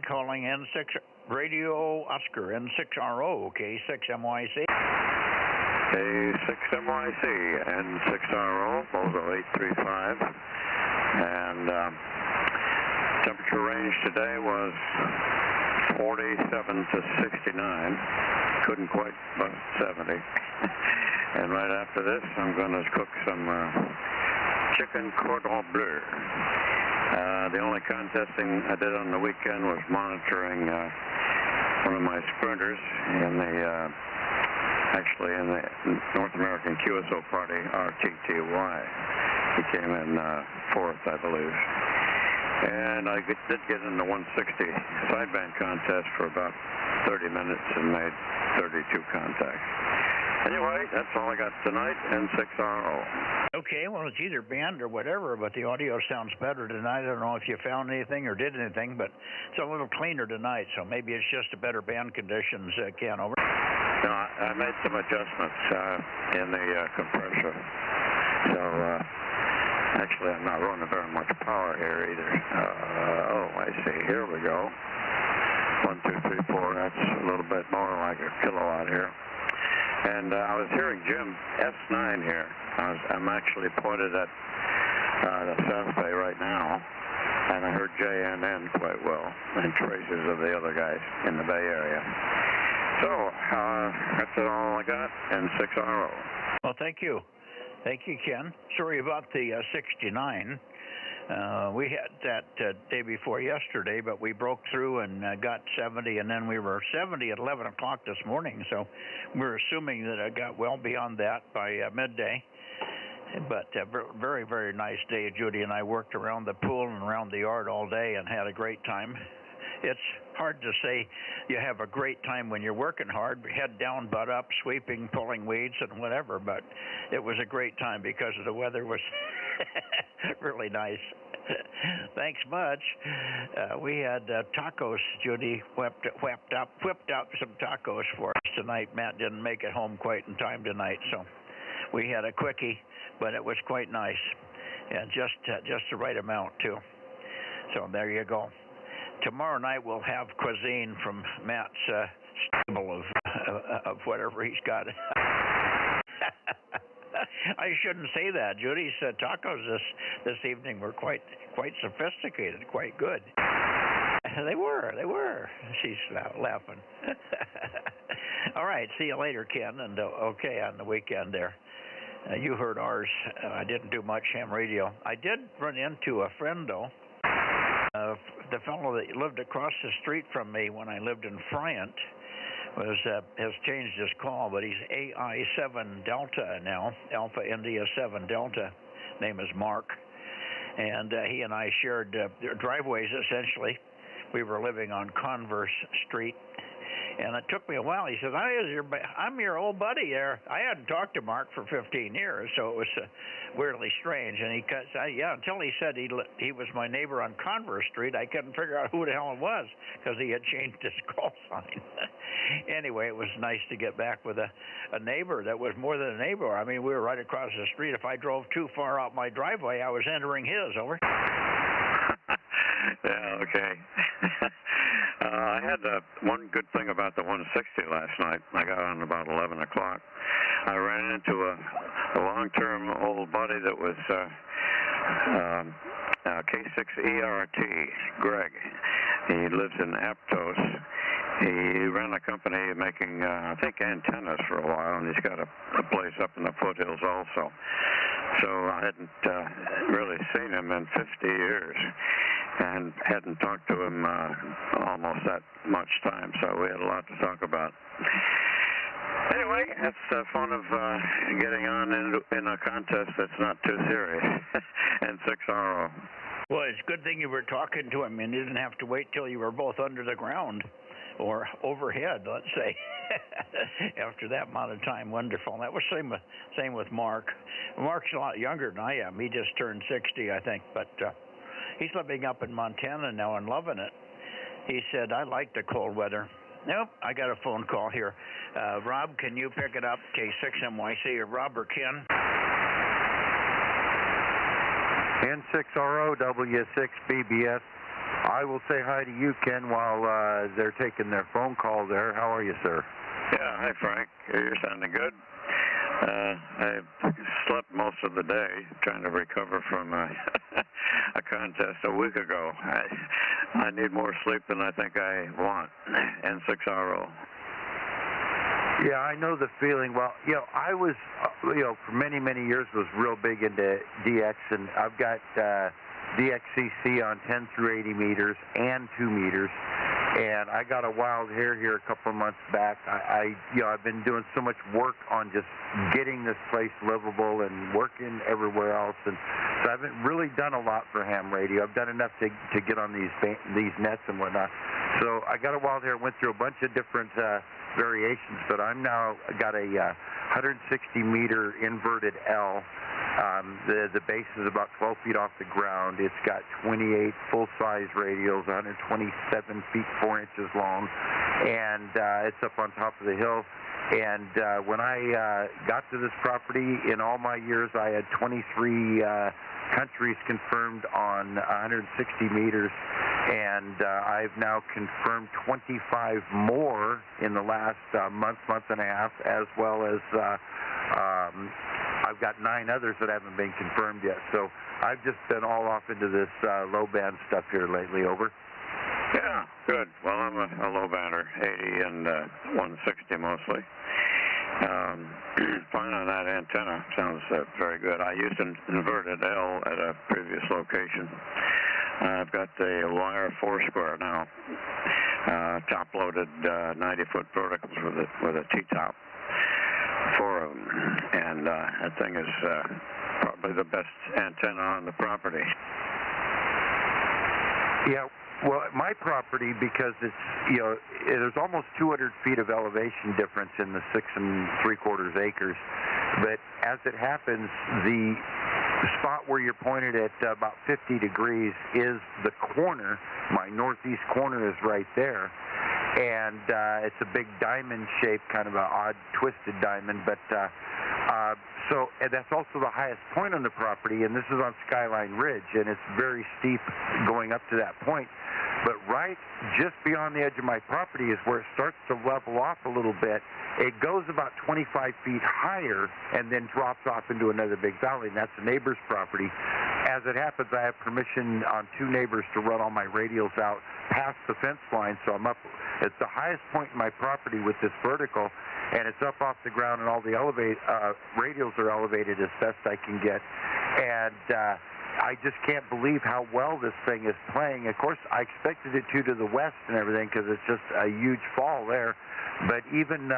Calling N6 Radio Oscar N6RO K6MYC. K6MYC N6RO Bozo 835, and temperature range today was 47 to 69. Couldn't quite bust 70. And right after this, I'm going to cook some chicken cordon bleu. The only contesting I did on the weekend was monitoring one of my sprinters in the North American QSO party, RTTY. He came in fourth, I believe. And I did get in the 160 sideband contest for about 30 minutes and made 32 contacts. Anyway, that's all I got tonight, N6RO. Okay, well, it's either band or whatever, but the audio sounds better tonight. I don't know if you found anything or did anything, but it's a little cleaner tonight, so maybe it's just a better band conditions, Ken, over. No, I made some adjustments in the compressor. So, actually, I'm not running very much power here either. I see. Here we go. 1, 2, 3, 4. That's a little bit more like a kilowatt here. And I was hearing Jim S9 here. I'm actually pointed at the South Bay right now, and I heard JNN quite well, and traces of the other guys in the Bay Area. So, that's all I got, N6RO. Well, thank you. Thank you, Ken. Sorry about the 69. We had that day before yesterday, but we broke through and got 70, and then we were 70 at 11 o'clock this morning, so we're assuming that it got well beyond that by midday. But very, very nice day. Judy and I worked around the pool and around the yard all day and had a great time. It's hard to say you have a great time when you're working hard, head down, butt up, sweeping, pulling weeds and whatever, but it was a great time because the weather was really nice. Thanks much. We had tacos. Judy whipped up some tacos for us tonight. Matt didn't make it home quite in time tonight, so we had a quickie, but it was quite nice, and just the right amount too. So there you go. Tomorrow night we'll have cuisine from Matt's stable of whatever he's got. I shouldn't say that. Judy's tacos this evening were quite sophisticated, quite good. They were. She's laughing. All right, see you later, Ken, and okay on the weekend there. You heard ours. I didn't do much ham radio. I did run into a friend, though. The fellow that lived across the street from me when I lived in Friant has changed his call, but he's AI7 Delta now, Alpha India 7 Delta. Name is Mark, and he and I shared driveways essentially. We were living on Converse Street, and it took me a while. He says, I'm your old buddy there. I hadn't talked to Mark for 15 years, so it was weirdly strange. And until he said he was my neighbor on Converse Street, I couldn't figure out who the hell it was because he had changed his call sign. Anyway, it was nice to get back with a neighbor that was more than a neighbor. I mean, we were right across the street. If I drove too far out my driveway, I was entering his. Over. Yeah, okay. I had one good thing about the 160 last night. I got on about 11 o'clock. I ran into a long-term old buddy that was K6ERT, Greg. He lives in Aptos. He ran a company making, I think, antennas for a while, and he's got a place up in the foothills also. So I hadn't really seen him in 50 years and hadn't talked to him almost that much time, so we had a lot to talk about. Anyway, that's the fun of getting on in a contest that's not too serious. N6RO. Well, it's a good thing you were talking to him and you didn't have to wait till you were both under the ground. or overhead, let's say. After that amount of time, wonderful. And that was same with Mark. Mark's a lot younger than I am. He just turned 60, I think, but he's living up in Montana now and loving it. He said, I like the cold weather. Nope, I got a phone call here. Rob, can you pick it up? K6MYC, or Rob or Ken? N6RO W6BBS. I will say hi to you, Ken, while they're taking their phone call there. How are you, sir? Yeah, hi, Frank. You're sounding good. I slept most of the day trying to recover from a contest a week ago. I need more sleep than I think I want. N6RO. Yeah, I know the feeling. Well, I was, for many, many years was real big into DX, and I've got DXCC on 10 through 80 meters and 2 meters, and I got a wild hair here a couple of months back. I've been doing so much work on just getting this place livable and working everywhere else, and so I haven't really done a lot for ham radio. I've done enough to get on these nets and whatnot. So I got a wild hair, went through a bunch of different variations, but I'm now got a 160 meter inverted L. The base is about 12 feet off the ground. It's got 28 full-size radios, 127 feet 4 inches long, and it's up on top of the hill. And when I got to this property, in all my years, I had 23 countries confirmed on 160 meters, and I've now confirmed 25 more in the last month and a half, as well as I've got 9 others that haven't been confirmed yet. So I've just been all off into this low band stuff here lately. Over. Yeah, good. Well, I'm a low bander, 80 and 160 mostly. Fine on that antenna. Sounds very good. I used an inverted L at a previous location. I've got the wire 4-square now, top-loaded 90-foot verticals with a T-top. 4 of them, and that thing is probably the best antenna on the property. Yeah, well, my property, because it's, there's almost 200 feet of elevation difference in the 6 3/4 acres, but as it happens, the spot where you're pointed at about 50 degrees is the corner. My northeast corner is right there. And it's a big diamond shape, kind of an odd twisted diamond, but and that's also the highest point on the property, and this is on Skyline Ridge, and it's very steep going up to that point. But right just beyond the edge of my property is where it starts to level off a little bit. It goes about 25 feet higher and then drops off into another big valley, and that's the neighbor's property. As it happens, I have permission on 2 neighbors to run all my radials out past the fence line, so I'm up. It's the highest point in my property with this vertical, and it's up off the ground, and all the radials are elevated as best I can get. And I just can't believe how well this thing is playing. Of course, I expected it to the west and everything, because it's just a huge fall there. But even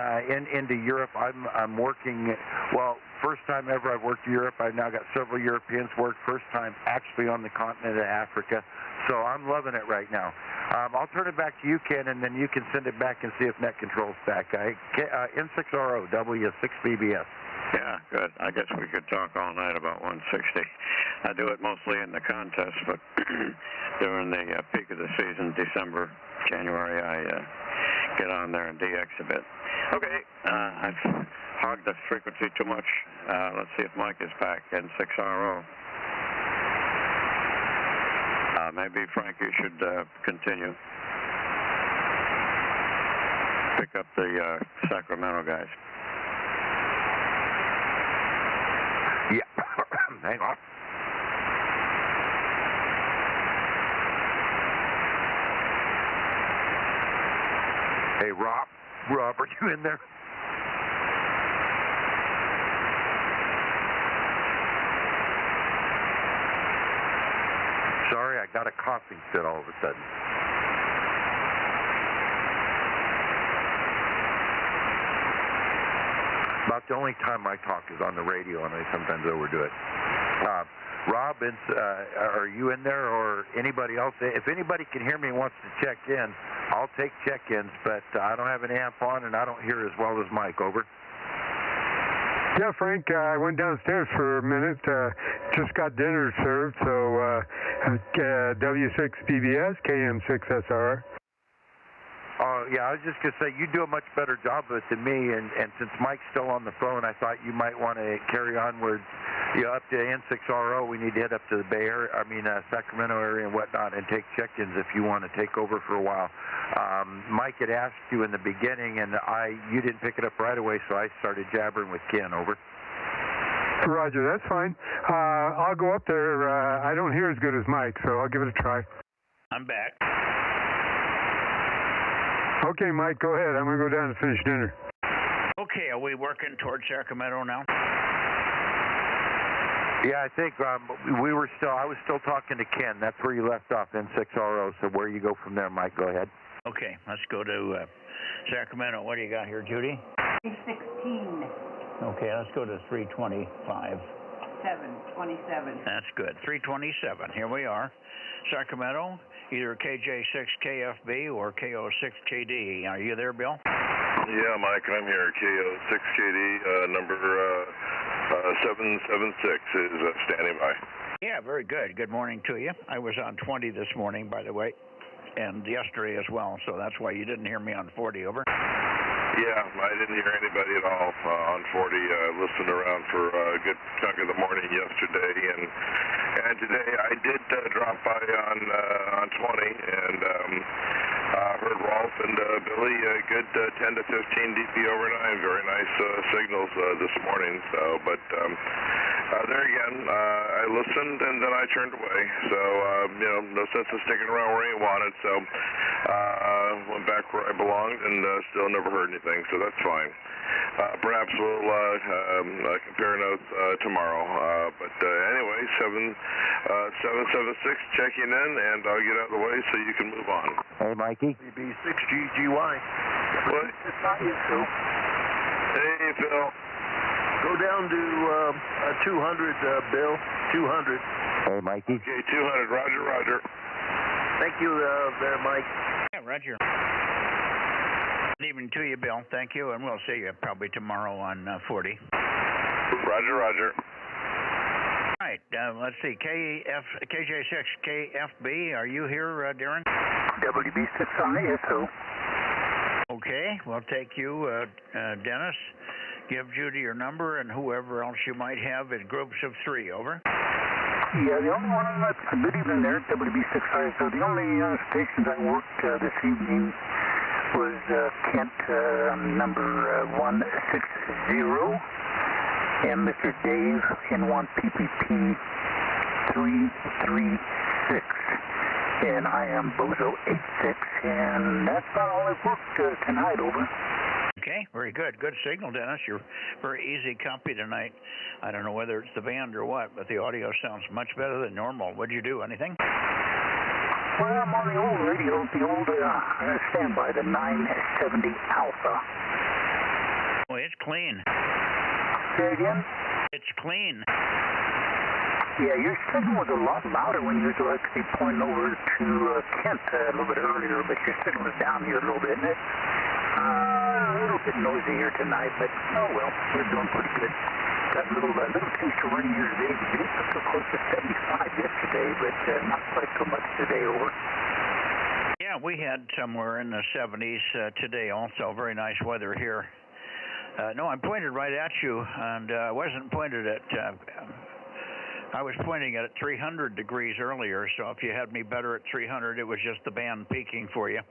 into Europe, I'm working. Well, first time ever I've worked in Europe. I've now got several Europeans work. First time actually on the continent of Africa. So I'm loving it right now. I'll turn it back to you, Ken, and then you can send it back and see if net control's back. N6RO W6BBS. Yeah, good. I guess we could talk all night about 160. I do it mostly in the contest, but during the peak of the season, December, January, I get on there and DX a bit. Okay, I've hogged the frequency too much. Let's see if Mike is back. N6RO. Maybe, Frank, you should continue. Pick up the Sacramento guys. Yeah. Hang on. Hey, Rob, are you in there? Sorry, I got a coughing fit all of a sudden. About the only time I talk is on the radio, and I sometimes overdo it. Rob, are you in there, or anybody else? If anybody can hear me and wants to check in, I'll take check-ins, but I don't have an amp on, and I don't hear as well as Mike. Over. Yeah, Frank, I went downstairs for a minute. Just got dinner served, so W6PBS, KM6SR. Oh, yeah, I was just going to say, you do a much better job of it than me, and since Mike's still on the phone, I thought you might want to carry onwards, up to N6RO. We need to head up to the Bay Area, Sacramento area and whatnot, and take check-ins if you want to take over for a while. Mike had asked you in the beginning, and you didn't pick it up right away, so I started jabbering with Ken. Over. Roger, that's fine. I'll go up there. I don't hear as good as Mike, so I'll give it a try. I'm back. Okay, Mike, go ahead. I'm going to go down and finish dinner. Okay, are we working towards Sacramento now? Yeah, I think I was still talking to Ken. That's where you left off, N6RO. So where you go from there, Mike, go ahead. Okay, let's go to Sacramento. What do you got here, Judy? 316. Okay, let's go to 325. 727. That's good. 327. Here we are. Sacramento, either KJ6KFB or KO6KD. Are you there, Bill? Yeah, Mike, I'm here. KO6KD, number 776 is standing by. Yeah, very good. Good morning to you. I was on 20 this morning, by the way, and yesterday as well, so that's why you didn't hear me on 40. Over. Yeah, I didn't hear anybody at all on 40. Listened around for a good chunk of the morning yesterday, and today I did drop by on 20 and heard Rolf and Billy a good 10 to 15 dB over 9. Very nice signals this morning. So, but there again, I listened and then I turned away. So no sense of sticking around where I ain't wanted. So went back where I belonged and still never heard anything. So that's fine. Perhaps we'll compare notes tomorrow. But anyway, 776 checking in, and I'll get out of the way so you can move on. Hey, Mikey. BB6GGY. What? It's not you, Phil. Hey, Phil. Go down to 200, Bill. 200. Hey, Mikey. Okay, 200. Roger. Thank you there, Mike. Yeah, Roger. Good evening to you, Bill. Thank you, and we'll see you probably tomorrow on 40. Roger. All right, let's see. KJ6KFB, are you here, Darren? WB6I, yes, sir. Okay, we'll take you, Dennis. Give Judy your number and whoever else you might have in groups of 3. Over. Yeah, the only one that's good evening there, WB6I. So the only stations I worked this evening was Kent number 160 and Mr. Dave in 1PPP 336. And I am Bozo 86, and that's about all I've worked tonight. Over. Okay, very good. Good signal, Dennis. You're very easy company tonight. I don't know whether it's the band or what, but the audio sounds much better than normal. What'd you do? Anything? Well, I'm on the old radio, the old standby, the 970 Alpha. Oh, it's clean. Say it again? It's clean. Yeah, your signal was a lot louder when you were actually pointing over to Kent a little bit earlier, but your signal is down here a little bit, isn't it? A little bit noisy here tonight, but oh well, we're doing pretty good. Got a little taste of rain here today. We did up to close to 75 yesterday, but not quite so much today. Over. Yeah, we had somewhere in the 70s today also. Very nice weather here. No, I'm pointed right at you, and I wasn't pointed at... I was pointing at 300 degrees earlier, so if you had me better at 300, it was just the band peaking for you.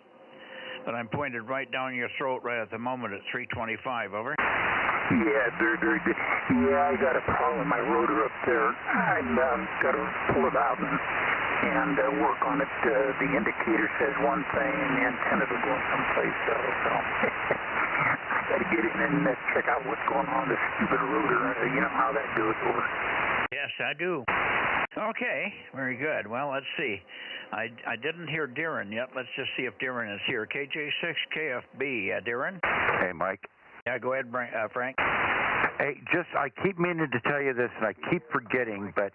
But I'm pointed right down your throat right at the moment at 325. Over. Yeah, very, very good. Yeah, I got a problem with my rotor up there. I've got to pull it out and work on it. The indicator says one thing, and the antenna is going someplace else. So I got to get in and check out what's going on with this stupid rotor. You know how that goes. Over. Yes, I do. Okay, very good. Well, let's see. I didn't hear Darren yet. Let's just see if Darren is here. KJ6KFB, Darren? Hey, Mike. Yeah, go ahead, Frank. Hey, I keep meaning to tell you this, and I keep forgetting, but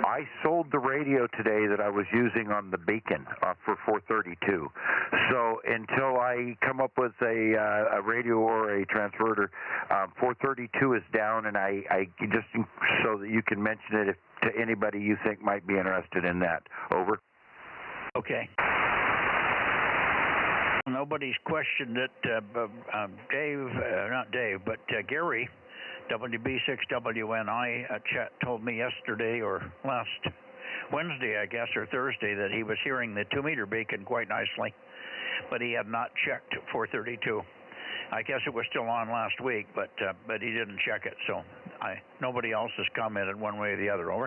I sold the radio today that I was using on the Beacon for 432. So until I come up with a radio or a transverter, 432 is down, and I just so that you can mention it to anybody you think might be interested in that. Over. Okay. Nobody's questioned it. Gary, WB6WNI chat told me yesterday or last Wednesday, I guess, or Thursday, that he was hearing the 2-meter beacon quite nicely, but he had not checked 432. I guess it was still on last week, but he didn't check it, so nobody else has commented one way or the other. Over.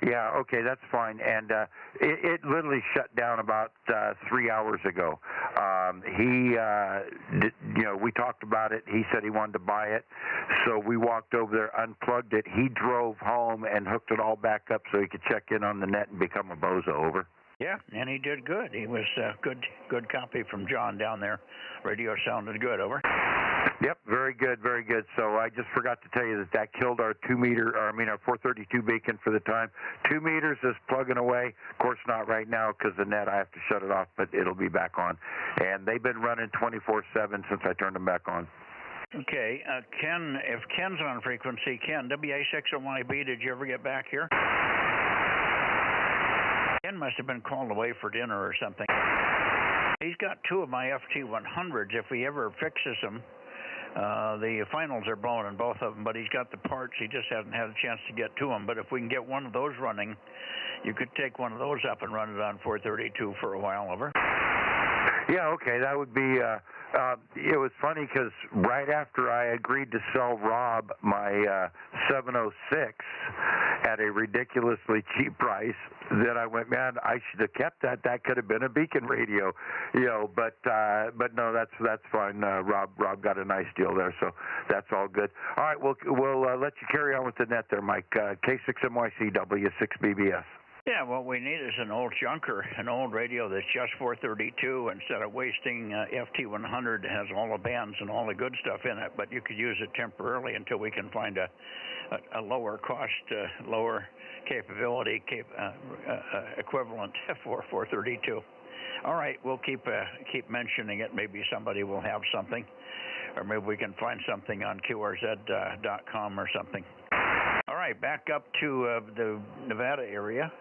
Yeah, okay, that's fine. And it literally shut down about 3 hours ago. We talked about it. He said he wanted to buy it. So we walked over there, unplugged it. He drove home and hooked it all back up so he could check in on the net and become a Bozo. Over. Yeah, and he did good. He was good copy from John down there. Radio sounded good. Over. Yep, very good, very good. So I just forgot to tell you that killed our 432 beacon for the time. 2 meters is plugging away. Of course, not right now because the net, I have to shut it off, but it'll be back on. And they've been running 24/7 since I turned them back on. Okay, Ken, if Ken's on frequency, Ken, WA6OYB, did you ever get back here? Ken must have been called away for dinner or something. He's got 2 of my FT100s. If he ever fixes them, the finals are blown in both of them, but he's got the parts. He just hasn't had a chance to get to them. But if we can get one of those running, you could take one of those up and run it on 432 for a while. Over. Yeah, okay, that would be, it was funny because right after I agreed to sell Rob my 706 at a ridiculously cheap price, then I went, man, I should have kept that. That could have been a Beacon radio, but no, that's fine. Rob got a nice deal there, so that's all good. All right, we'll let you carry on with the net there, Mike. K6MYC W6BBS. Yeah, what we need is an old junker, an old radio that's just 432 instead of wasting FT100. It has all the bands and all the good stuff in it, but you could use it temporarily until we can find a lower cost, lower capability equivalent for 432. All right, we'll keep mentioning it. Maybe somebody will have something, or maybe we can find something on QRZ.com or something. All right, back up to the Nevada area.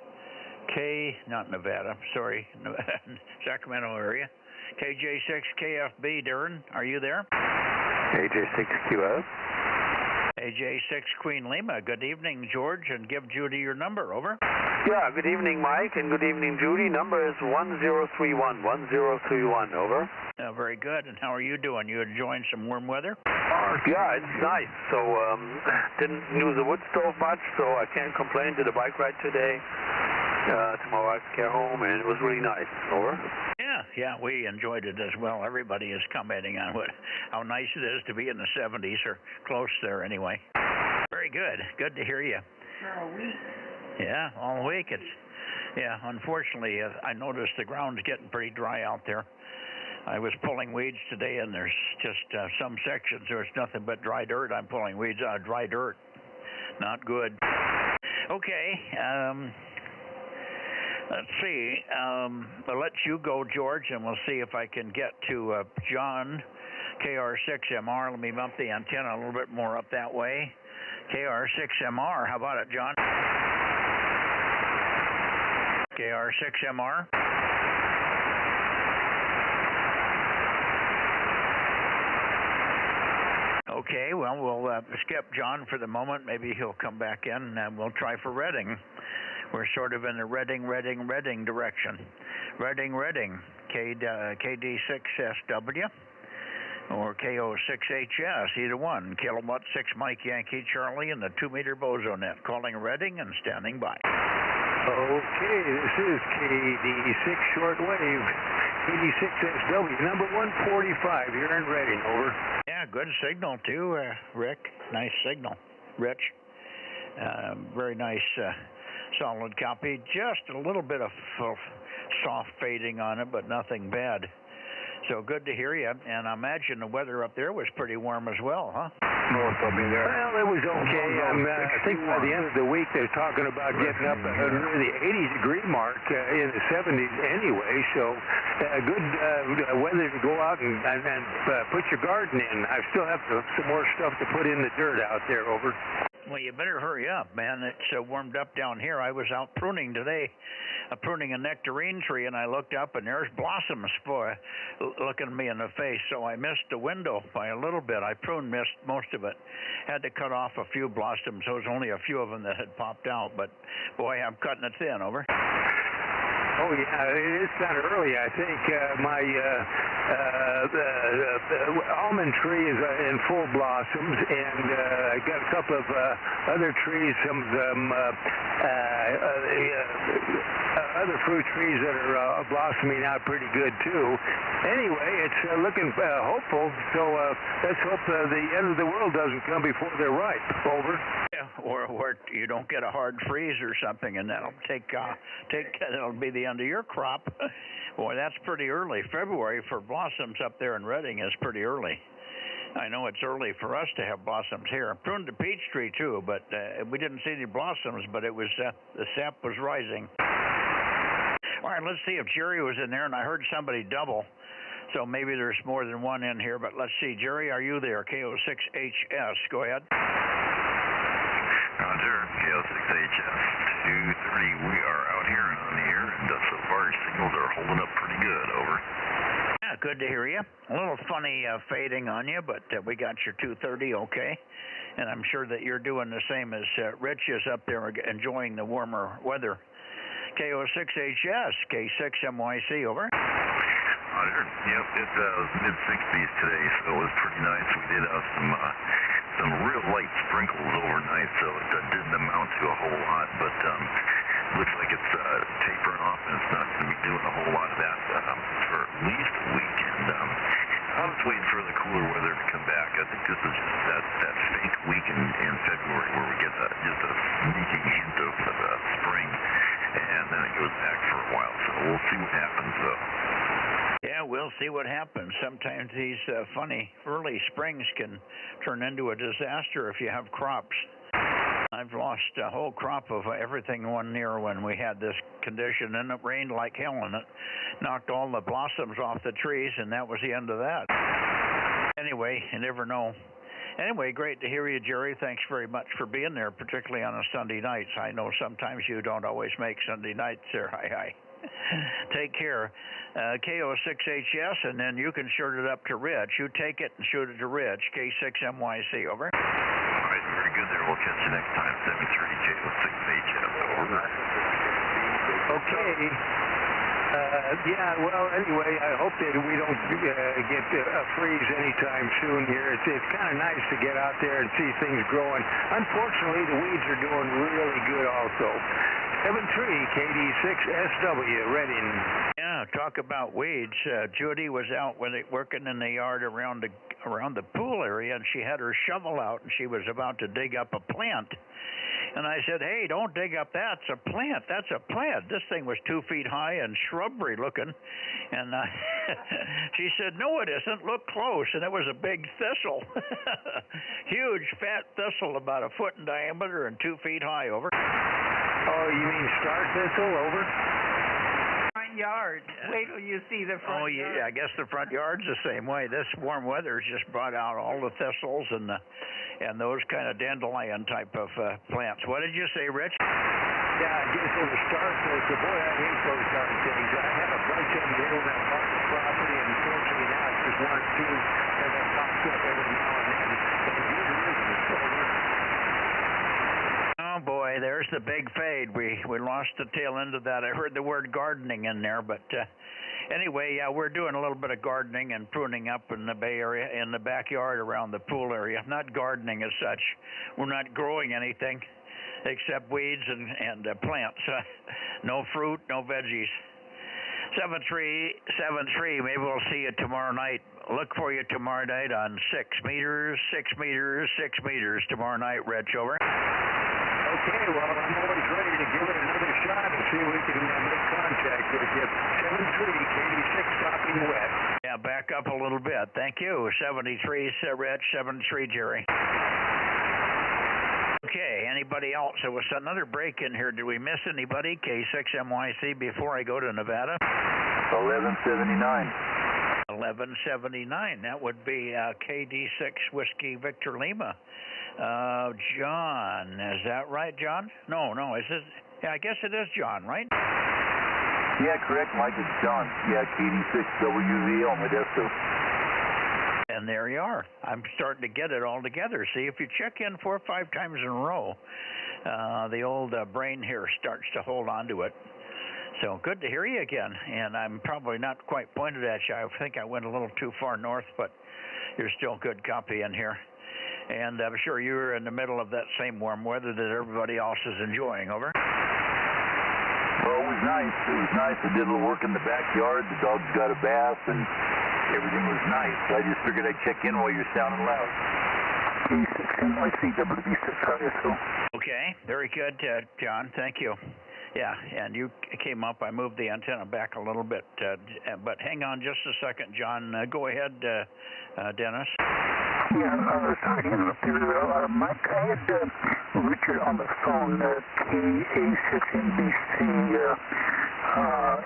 Sacramento area. KJ6KFB, Darren, are you there? AJ6QS. AJ6 Queen Lima. Good evening, George, and give Judy your number. Over. Yeah, good evening, Mike, and good evening, Judy. Number is 1031. 1031. Over. Very good. And how are you doing? You enjoying some warm weather? Yeah, it's nice. So didn't use the wood stove much, so I can't complain. Did a bike ride today to my wife's care home, and it was really nice. Over. Yeah, we enjoyed it as well. Everybody is commenting on how nice it is to be in the 70s or close there anyway. Very good. Good to hear you. For a week. Yeah, all week. Unfortunately, I noticed the ground's getting pretty dry out there. I was pulling weeds today, and there's just some sections there's nothing but dry dirt. I'm pulling weeds out of dry dirt. Not good. Okay. Let's see. I'll let you go, George, and we'll see if I can get to John, KR6MR. Let me bump the antenna a little bit more up that way. KR6MR. How about it, John? KR6MR. Okay, well, we'll skip John for the moment. Maybe he'll come back in, and we'll try for Redding. We're sort of in the Redding direction. Redding, KD6SW or KO6HS, either one. Kilowatt 6 Mike Yankee Charlie and the 2-meter Bozo Net. Calling Redding and standing by. Okay, this is KD6 shortwave, KD6SW, number 145 here in Redding. Over. Yeah, good signal too, Rick. Nice signal, Rich. Very nice. Solid copy. Just a little bit of soft fading on it, but nothing bad. So good to hear you. And I imagine the weather up there was pretty warm as well, huh? Most will be there. Well, it was okay. I think by the end of the week they're talking about getting up at the 80-degree mark in the 70s anyway. So good weather to go out and put your garden in. I still have some more stuff to put in the dirt out there. Over. Well, you better hurry up, man. It's warmed up down here. I was out pruning today, pruning a nectarine tree, and I looked up, and there's blossoms looking me in the face. So I missed the window by a little bit. I missed most of it. Had to cut off a few blossoms. There was only a few of them that had popped out. But, boy, I'm cutting it thin. Over. Oh, yeah, it is kind of early. I think my almond tree is in full blossoms, and I got a couple of other trees, some of them other fruit trees that are blossoming out pretty good, too. Anyway, it's looking hopeful, so let's hope the end of the world doesn't come before they're ripe. Over. Yeah, or you don't get a hard freeze or something, and that'll that'll be the end of your crop. Boy, that's pretty early. February for blossoms up there in Redding is pretty early. I know it's early for us to have blossoms here. I pruned the peach tree too, but we didn't see any blossoms, but it was the sap was rising. All right, let's see if Jerry was in there, and I heard somebody double. So maybe there's more than one in here, but let's see. Jerry, are you there? KO6HS. Go ahead. Roger, KO6HS 230. We are out here and on the air, and so far your signals are holding up pretty good. Over. Yeah, good to hear you. A little funny fading on you, but we got your 230 okay. And I'm sure that you're doing the same as Rich is up there enjoying the warmer weather. KO6HS, K6MYC, over. Roger. Yep, it was mid-60s today, so it was pretty nice. We did have some real light sprinkles overnight, so it didn't amount to a whole lot, but looks like it's tapering off, and it's not going to be doing a whole lot of that for at least a week. And I'm just waiting for the cooler weather to come back. I think this is just that fake week in February where we get just a sneaky hint of spring, and then it goes back for a while. So we'll see what happens, though. Yeah, we'll see what happens. Sometimes these funny early springs can turn into a disaster if you have crops. I've lost a whole crop of everything one year when we had this condition, and it rained like hell, and it knocked all the blossoms off the trees, and that was the end of that. Anyway, you never know. Anyway, great to hear you, Jerry. Thanks very much for being there, particularly on a Sunday night. I know sometimes you don't always make Sunday nights there. Hi. Take care. KO6HS, and then you can shoot it up to Rich. You take it and shoot it to Rich. K6MYC, over. All right, very good there. We'll catch you next time. 73 KO6HS, over. Okay. Yeah, well, anyway, I hope that we don't get a freeze anytime soon here. It's kind of nice to get out there and see things growing. Unfortunately, the weeds are doing really good also. 73KD6SW, Redding. Yeah, talk about weeds. Judy was out working in the yard around the pool area, and she had her shovel out, and she was about to dig up a plant. And I said, hey, don't dig up that. It's a plant. That's a plant. This thing was 2 feet high and shrubbery looking. And she said, no, it isn't. Look close. And it was a big thistle. Huge, fat thistle about 1 foot in diameter and 2 feet high, over. Oh, you mean star thistle, over? Front yard. Wait till you see the front yard. Oh, yeah, I guess the front yard's the same way. This warm weather has just brought out all the thistles and those kind of dandelion type of plants. What did you say, Rich? Yeah, I guess it was star thistle. Boy, I hate those darn things. I have a bunch of them here when I bought the property, and unfortunately now it's just 1 or 2 that pops up every now and then. Oh boy, there's the big fade. We lost the tail end of that. I heard the word gardening in there, but anyway, yeah, we're doing a little bit of gardening and pruning up in the Bay Area, in the backyard around the pool area. Not gardening as such. We're not growing anything except weeds and plants. No fruit, no veggies. 7373. Maybe we'll see you tomorrow night. Look for you tomorrow night on 6 meters, 6 meters, 6 meters tomorrow night, Rich, over. Okay, well, I'm always ready to give it another shot and see if we can make contact with you. 73, 86, stopping wet. Yeah, back back up a little bit. Thank you. 73, Rich, 73, Jerry. Okay, anybody else? There was another break in here. Did we miss anybody? K6MYC before I go to Nevada? 1179. 1179. That would be KD6 Whiskey Victor Lima. John, is that right, John? No, is this? Yeah, I guess it is John, right? Yeah, correct, Mike. It's John. Yeah, KD6WVL, Modesto. And there you are. I'm starting to get it all together. See, if you check in 4 or 5 times in a row, the old brain here starts to hold on to it. So good to hear you again. And I'm probably not quite pointed at you. I think I went a little too far north, but you're still good copy in here. And I'm sure you're in the middle of that same warm weather that everybody else is enjoying. Over. Well, it was nice. It was nice. I did a little work in the backyard. The dogs got a bath, and everything was nice. So I just figured I'd check in while you're sounding loud. Okay, very good, John. Thank you. Yeah, and you came up. I moved the antenna back a little bit, but hang on just a second, John. Go ahead, Dennis. Yeah, sorry to interrupt there. Mike, I had Richard on the phone, KA6NBC.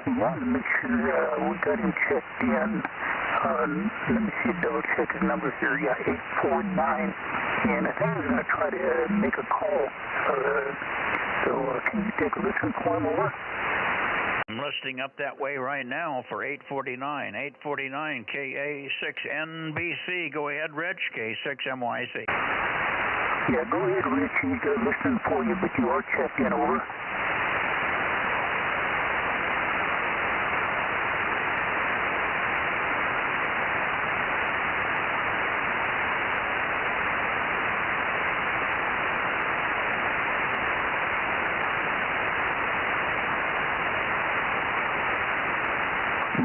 He wanted to make sure we got him checked in. Let me see, double check his numbers here. Yeah, 849. And I think he's going to try to make a call. So can you take a listen for him over? I'm listening up that way right now for 849. 849 KA6NBC. Go ahead, Rich. K6MYC. Yeah, go ahead, Rich. He's listening for you, but you are checked in, over.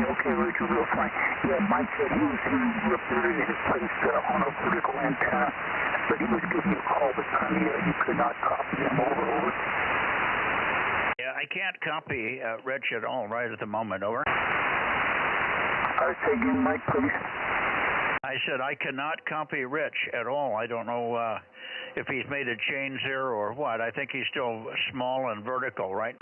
Okay, Richard, real fine. Yeah, Mike said he was up there at his place on a vertical antenna, but he was giving you a call, but you could not copy him over. Yeah, I can't copy Rich at all right at the moment, over. Say again, Mike, please. I said I cannot copy Rich at all. I don't know if he's made a change there or what. I think he's still small and vertical, right?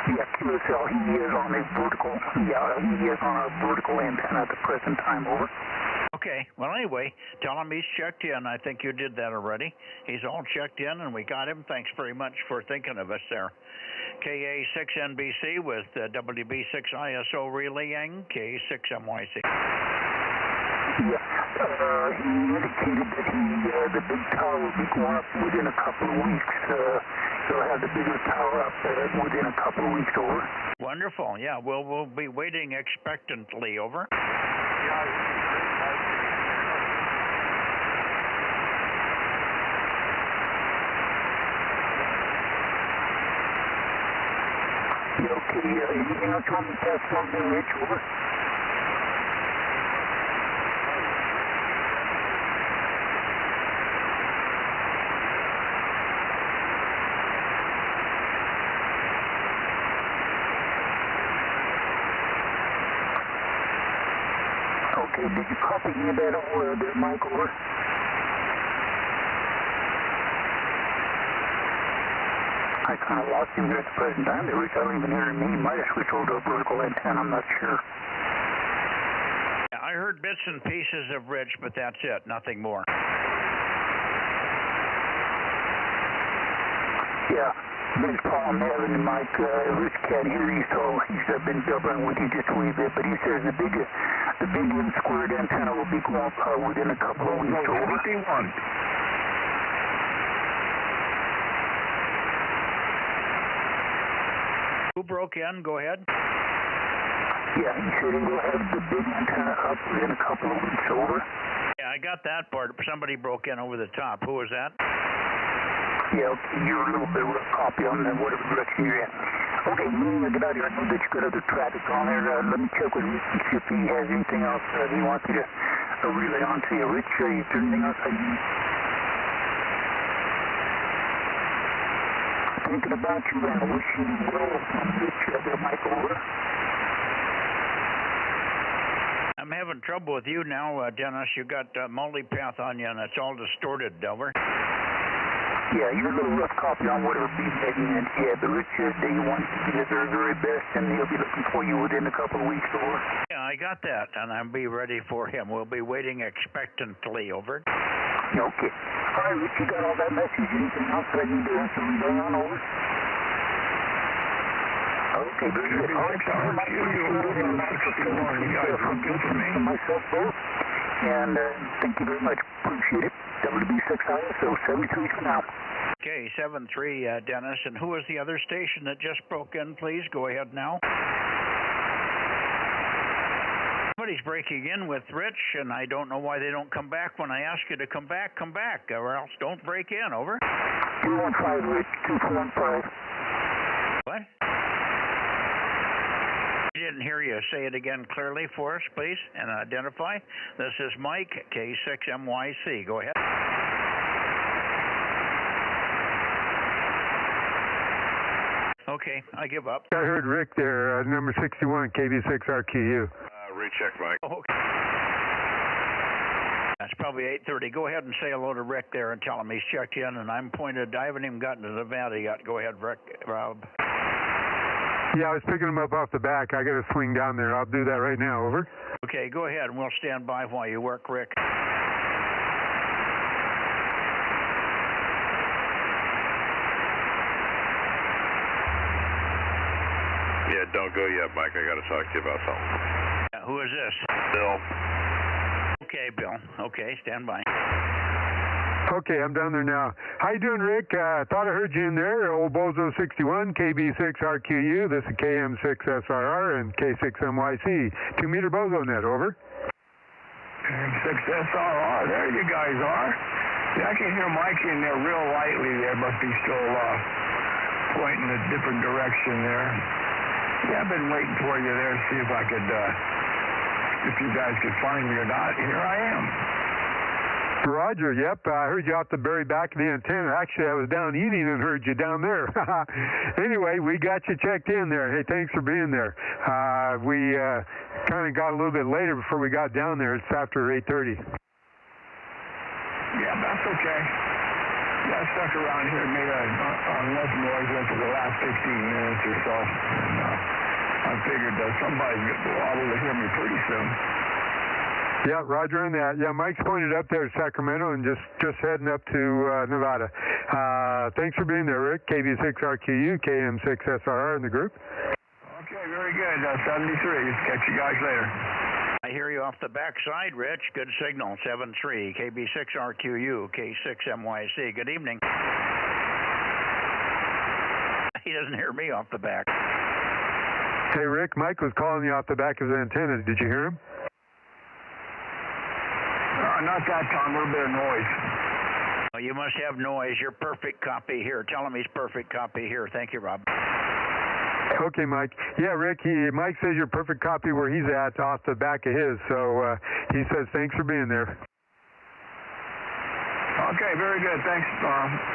Yeah, QSL, he is on a vertical. Yeah, he is on a vertical antenna at the present time, over. Okay, well anyway, tell him he's checked in. I think you did that already. He's all checked in and we got him. Thanks very much for thinking of us there. KA6NBC with WB6ISO relaying K6MYC. Yeah, he indicated that the big tower will be going up within a couple of weeks. He'll have the bigger tower up within a couple of weeks, over. Wonderful. Yeah, we'll be waiting expectantly, over. Okay, anything else you want me to pass on to Rich, over? Okay, did you copy any of that over there, Mike, over? I kind of lost him here at the present time. Rich, I don't even hear him. He might have switched over to a vertical antenna. I'm not sure. Yeah, I heard bits and pieces of Rich, but that's it. Nothing more. Yeah, biggest problem having Mike, Rich can't hear you, so he's been doubling with you just a wee bit. But he says the big squared antenna will be going up within a couple of weeks. Over. Who broke in? Go ahead. Yeah, he said he will have the big antenna up within a couple of weeks, over. Yeah, I got that part. Somebody broke in over the top. Who was that? Yeah, okay, you're a little bit rough copy on whatever direction you're in. Okay, we'll get out of here. I know that you got other traffic on there. Let me check with Rich and see if he has anything else he wants you to relay on to you. Rich, is there anything else I can... Thinking about you and wishing you well, Rich, there, Mike, over. I'm having trouble with you now, Dennis. You got multipath on you, and it's all distorted, over. Yeah, you're a little rough copy on whatever beat heading in. Yeah, but Rich says day one is the very, very best, and he'll be looking for you within a couple of weeks, over. Yeah, I got that, and I'll be ready for him. We'll be waiting expectantly, over. Okay. All right, Rich, you got all that message. Anything else that I need to have some relay on, over? Okay, very good. All right, John, you guys are good for me. Myself both, and thank you very much. Appreciate it. WB6ISO 73 for now. Okay, 73, Dennis. And who was the other station that just broke in, please? Go ahead now. Somebody's breaking in with Rich, and I don't know why they don't come back. When I ask you to come back, or else don't break in, over. 215, Rich, 215. What? I didn't hear you. Say it again clearly for us, please, and identify. This is Mike, K6MYC. Go ahead. Okay, I give up. I heard Rick there, number 61, KB6RQU. Recheck, Mike. Okay. That's probably 8:30. Go ahead and say hello to Rick there and tell him he's checked in, and I'm pointed. I haven't even gotten to Nevada yet. Go ahead, Rick. Rob. Yeah, I was picking him up off the back. I got to swing down there. I'll do that right now, over. Okay, go ahead, and we'll stand by while you work, Rick. Yeah, don't go yet, Mike. I got to talk to you about something. Who is this? Bill. Okay, Bill. Okay, stand by. Okay, I'm down there now. How you doing, Rick? Thought I heard you in there. Old Bozo 61, KB6RQU. This is KM6SRR and K6MYC. 2-meter Bozo Net, over. KM6SRR, there you guys are. Yeah, I can hear Mike in there real lightly there, but he's still pointing a different direction there. Yeah, I've been waiting for you there to see if I could, if you guys could find me or not. Here I am. Roger, yep. I heard you off the very back of the antenna. Actually, I was down eating and heard you down there. Anyway, we got you checked in there. Hey, thanks for being there. We kind of got a little bit later before we got down there. It's after 8:30. Yeah, that's okay. Yeah, I stuck around here and made enough noise for the last 15 minutes or so. And, I figured somebody would be able to hear me pretty soon. Yeah, roger on that. Yeah, Mike's pointed up there to Sacramento and just heading up to Nevada. Thanks for being there, Rick. KB6RQU, KM6SRR in the group. Okay, very good. 73. Catch you guys later. I hear you off the backside, Rich. Good signal. 73, KB6RQU, K6MYC. Good evening. He doesn't hear me off the back. Hey, Rick, Mike was calling you off the back of the antenna. Did you hear him? Not that time, a little bit of noise. Well, you must have noise. You're perfect copy here. Tell him he's perfect copy here. Thank you, Rob. Okay, Mike. Yeah, Rick, Mike says you're perfect copy where he's at off the back of his, so he says thanks for being there. Okay, very good. Thanks,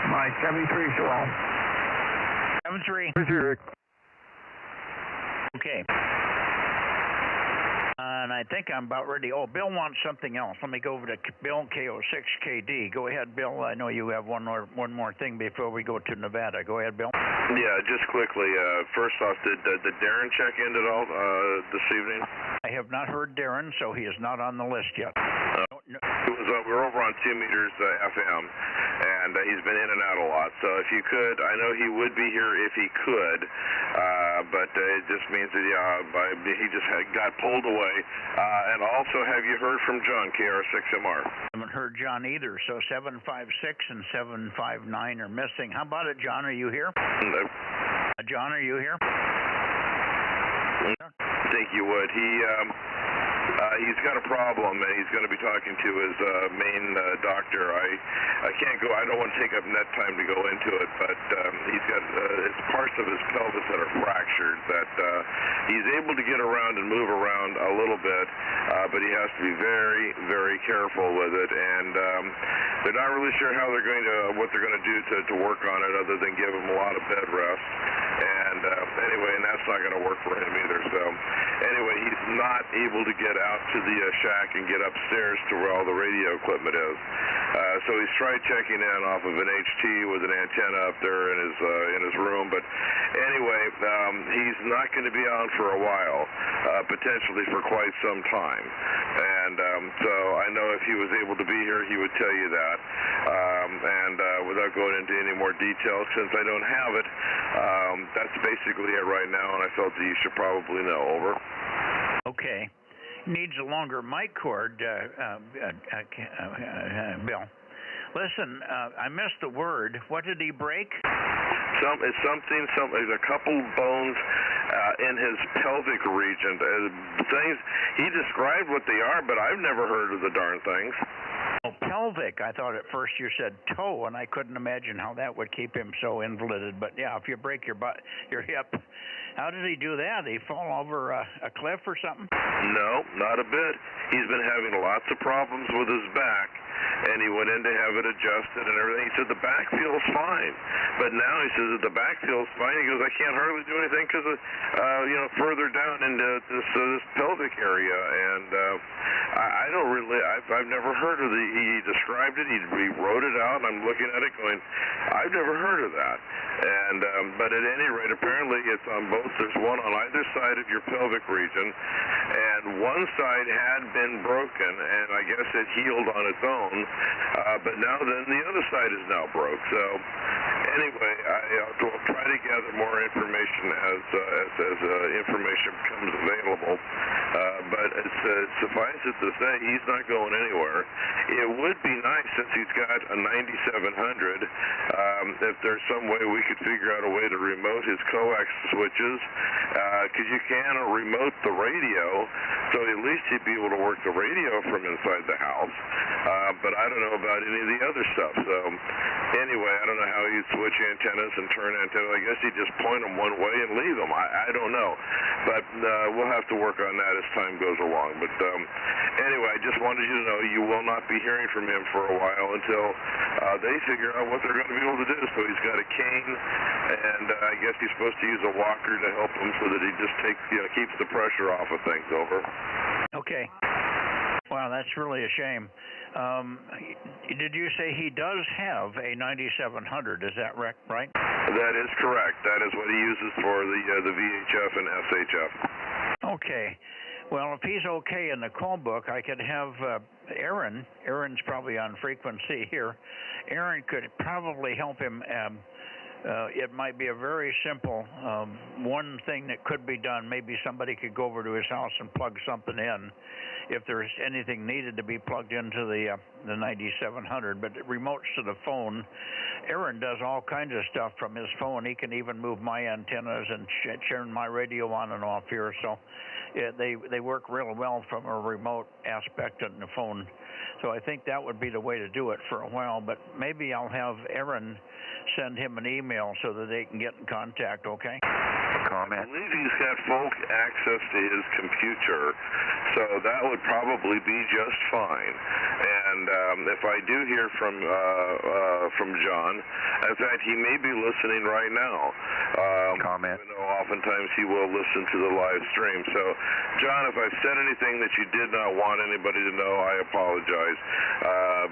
Mike. 73, so long. 73. Thank you, Rick. Okay. And I think I'm about ready. Oh, Bill wants something else. Let me go over to Bill, KO6KD. Go ahead, Bill. I know you have one more thing before we go to Nevada. Go ahead, Bill. Yeah, just quickly. First off, did Darren check in at all this evening? I have not heard Darren, so he is not on the list yet. We're over on 2 meters FM, and he's been in and out a lot. So if you could, I know he would be here if he could, but it just means that he just got pulled away. And also, have you heard from John, KR6MR? I haven't heard John either, so 756 and 759 are missing. How about it, John? Are you here? John, are you here? I think you would. He's got a problem, and he's going to be talking to his main doctor. I can't go. I don't want to take up net time to go into it, but he's got it's parts of his pelvis that are fractured. That he's able to get around and move around a little bit, but he has to be very, very careful with it. And they're not really sure how what they're going to do to work on it, other than give him a lot of bed rest. And anyway, and that's not going to work for him either. So anyway, he's not able to get out to the shack and get upstairs to where all the radio equipment is. So he's tried checking in off of an HT with an antenna up there in his room, but anyway, he's not going to be on for a while, potentially for quite some time. And so I know if he was able to be here, he would tell you that. Without going into any more details, since I don't have it, that's basically it right now, and I felt that you should probably know. Over. Okay. Needs a longer mic cord, Bill. Listen, I missed the word. What did he break? It's something. There's a couple bones in his pelvic region. Things he described what they are, but I've never heard of the darn things. Oh, pelvic. I thought at first you said toe, and I couldn't imagine how that would keep him so invalided. But yeah, if you break your hip, how did he do that? Did he fall over a cliff or something? No, not a bit. He's been having lots of problems with his back, and he went in to have it adjusted and everything. He said the back feels fine, but now he says that the back feels fine. He goes, I can't hardly do anything because of, further down into this pelvic area, and I don't really. I've never heard of he described it. He wrote it out, and I'm looking at it going, I've never heard of that. And but at any rate, apparently it's on both. There's one on either side of your pelvic region, and one side had been broken, and I guess it healed on its own. But now then the other side is now broke. So anyway, I'll try to gather more information as information becomes available. But suffice it to say, he's not going anywhere. It would be nice, since he's got a 9700, if there's some way we could figure out a way to remote his coax switches, because you can remote the radio, so at least he'd be able to work the radio from inside the house. But I don't know about any of the other stuff. So anyway, I don't know how he'd switch antennas and turn antennas. I guess he'd just point them one way and leave them. I don't know. But we'll have to work on that as time goes along. But anyway, I just wanted you to know you will not be hearing from him for a while until they figure out what they're going to be able to do. So he's got a cane, and I guess he's supposed to use a walker to help him so that he just keeps the pressure off of things. Over. Okay. Wow, that's really a shame. Did you say he does have a 9700? Is that right? That is correct. That is what he uses for the VHF and SHF. Okay. Well, if he's okay in the call book, I could have Aaron. Aaron's probably on frequency here. Aaron could probably help him. It might be a very simple one thing that could be done. Maybe somebody could go over to his house and plug something in if there's anything needed to be plugged into the 9700, but it remotes to the phone. Aaron does all kinds of stuff from his phone. He can even move my antennas and turn my radio on and off here, so they work real well from a remote aspect on the phone. So I think that would be the way to do it for a while, but maybe I'll have Aaron send him an email so that they can get in contact, okay? Comment. I believe he's got full access to his computer, so that would probably be just fine. And if I do hear from John, in fact, he may be listening right now. Comment. I know oftentimes he will listen to the live stream. So, John, if I've said anything that you did not want anybody to know, I apologize.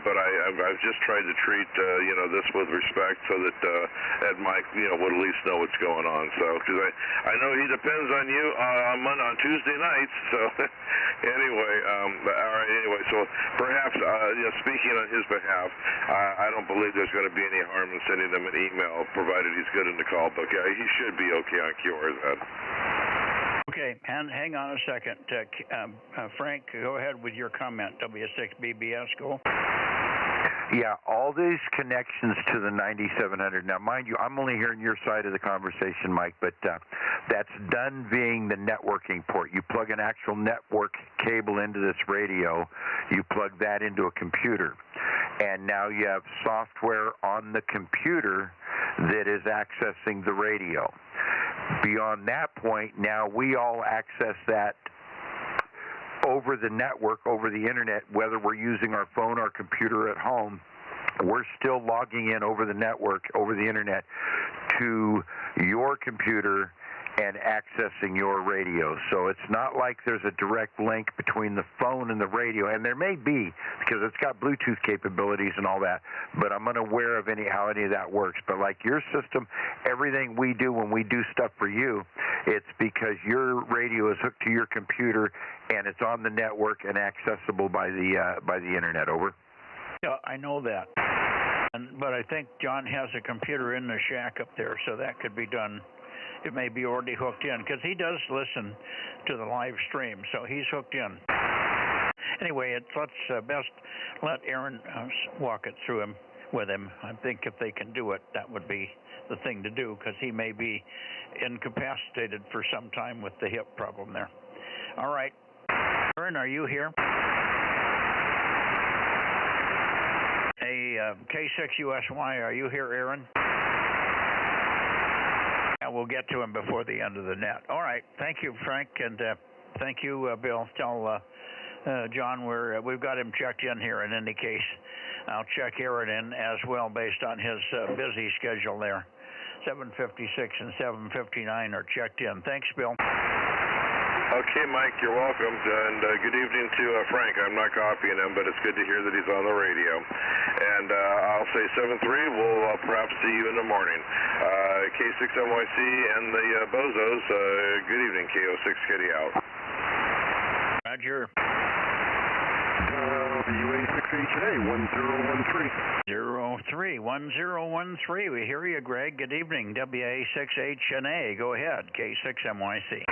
But I've just tried to treat this with respect so that Ed Mike would at least know what's going on. So, because I know he depends on you on Tuesday nights. So anyway, all right. Anyway, so perhaps speaking on his behalf, I don't believe there's going to be any harm in sending him an email, provided he's good in the call book. Yeah, he should be okay on QRZ. Okay, and hang on a second. Frank, go ahead with your comment. W6BBS, go. Yeah, all these connections to the 9700. Now, mind you, I'm only hearing your side of the conversation, Mike, but that's done being the networking port. You plug an actual network cable into this radio, you plug that into a computer, and now you have software on the computer that is accessing the radio. Beyond that point, now we all access that over the network, over the internet, whether we're using our phone or computer at home. We're still logging in over the network, over the internet, to your computer and accessing your radio. So it's not like there's a direct link between the phone and the radio, and there may be because it's got Bluetooth capabilities and all that, but I'm unaware of how any of that works. But like your system, everything we do when we do stuff for you, it's because your radio is hooked to your computer and it's on the network and accessible by the internet. Over. Yeah, I know that. But I think John has a computer in the shack up there, so that could be done. It may be already hooked in, because he does listen to the live stream, so he's hooked in. Anyway, let's best let Aaron walk it through with him. I think if they can do it, that would be the thing to do, because he may be incapacitated for some time with the hip problem there. All right. Aaron, are you here? Hey, K6USY, are you here, Aaron? Yeah, we'll get to him before the end of the net. All right. Thank you, Frank, and thank you, Bill. Tell John we've got him checked in here. In any case, I'll check Aaron in as well based on his busy schedule there. 7:56 and 7:59 are checked in. Thanks, Bill. Okay, Mike, you're welcome, and good evening to Frank. I'm not copying him, but it's good to hear that he's on the radio. And I'll say 7-3, we'll perhaps see you in the morning. K6NYC and the Bozos, good evening, KO6 Kitty out. Roger. WA6HNA 1013. 031013. We hear you, Greg. Good evening, WA6HNA. Go ahead, K6NYC.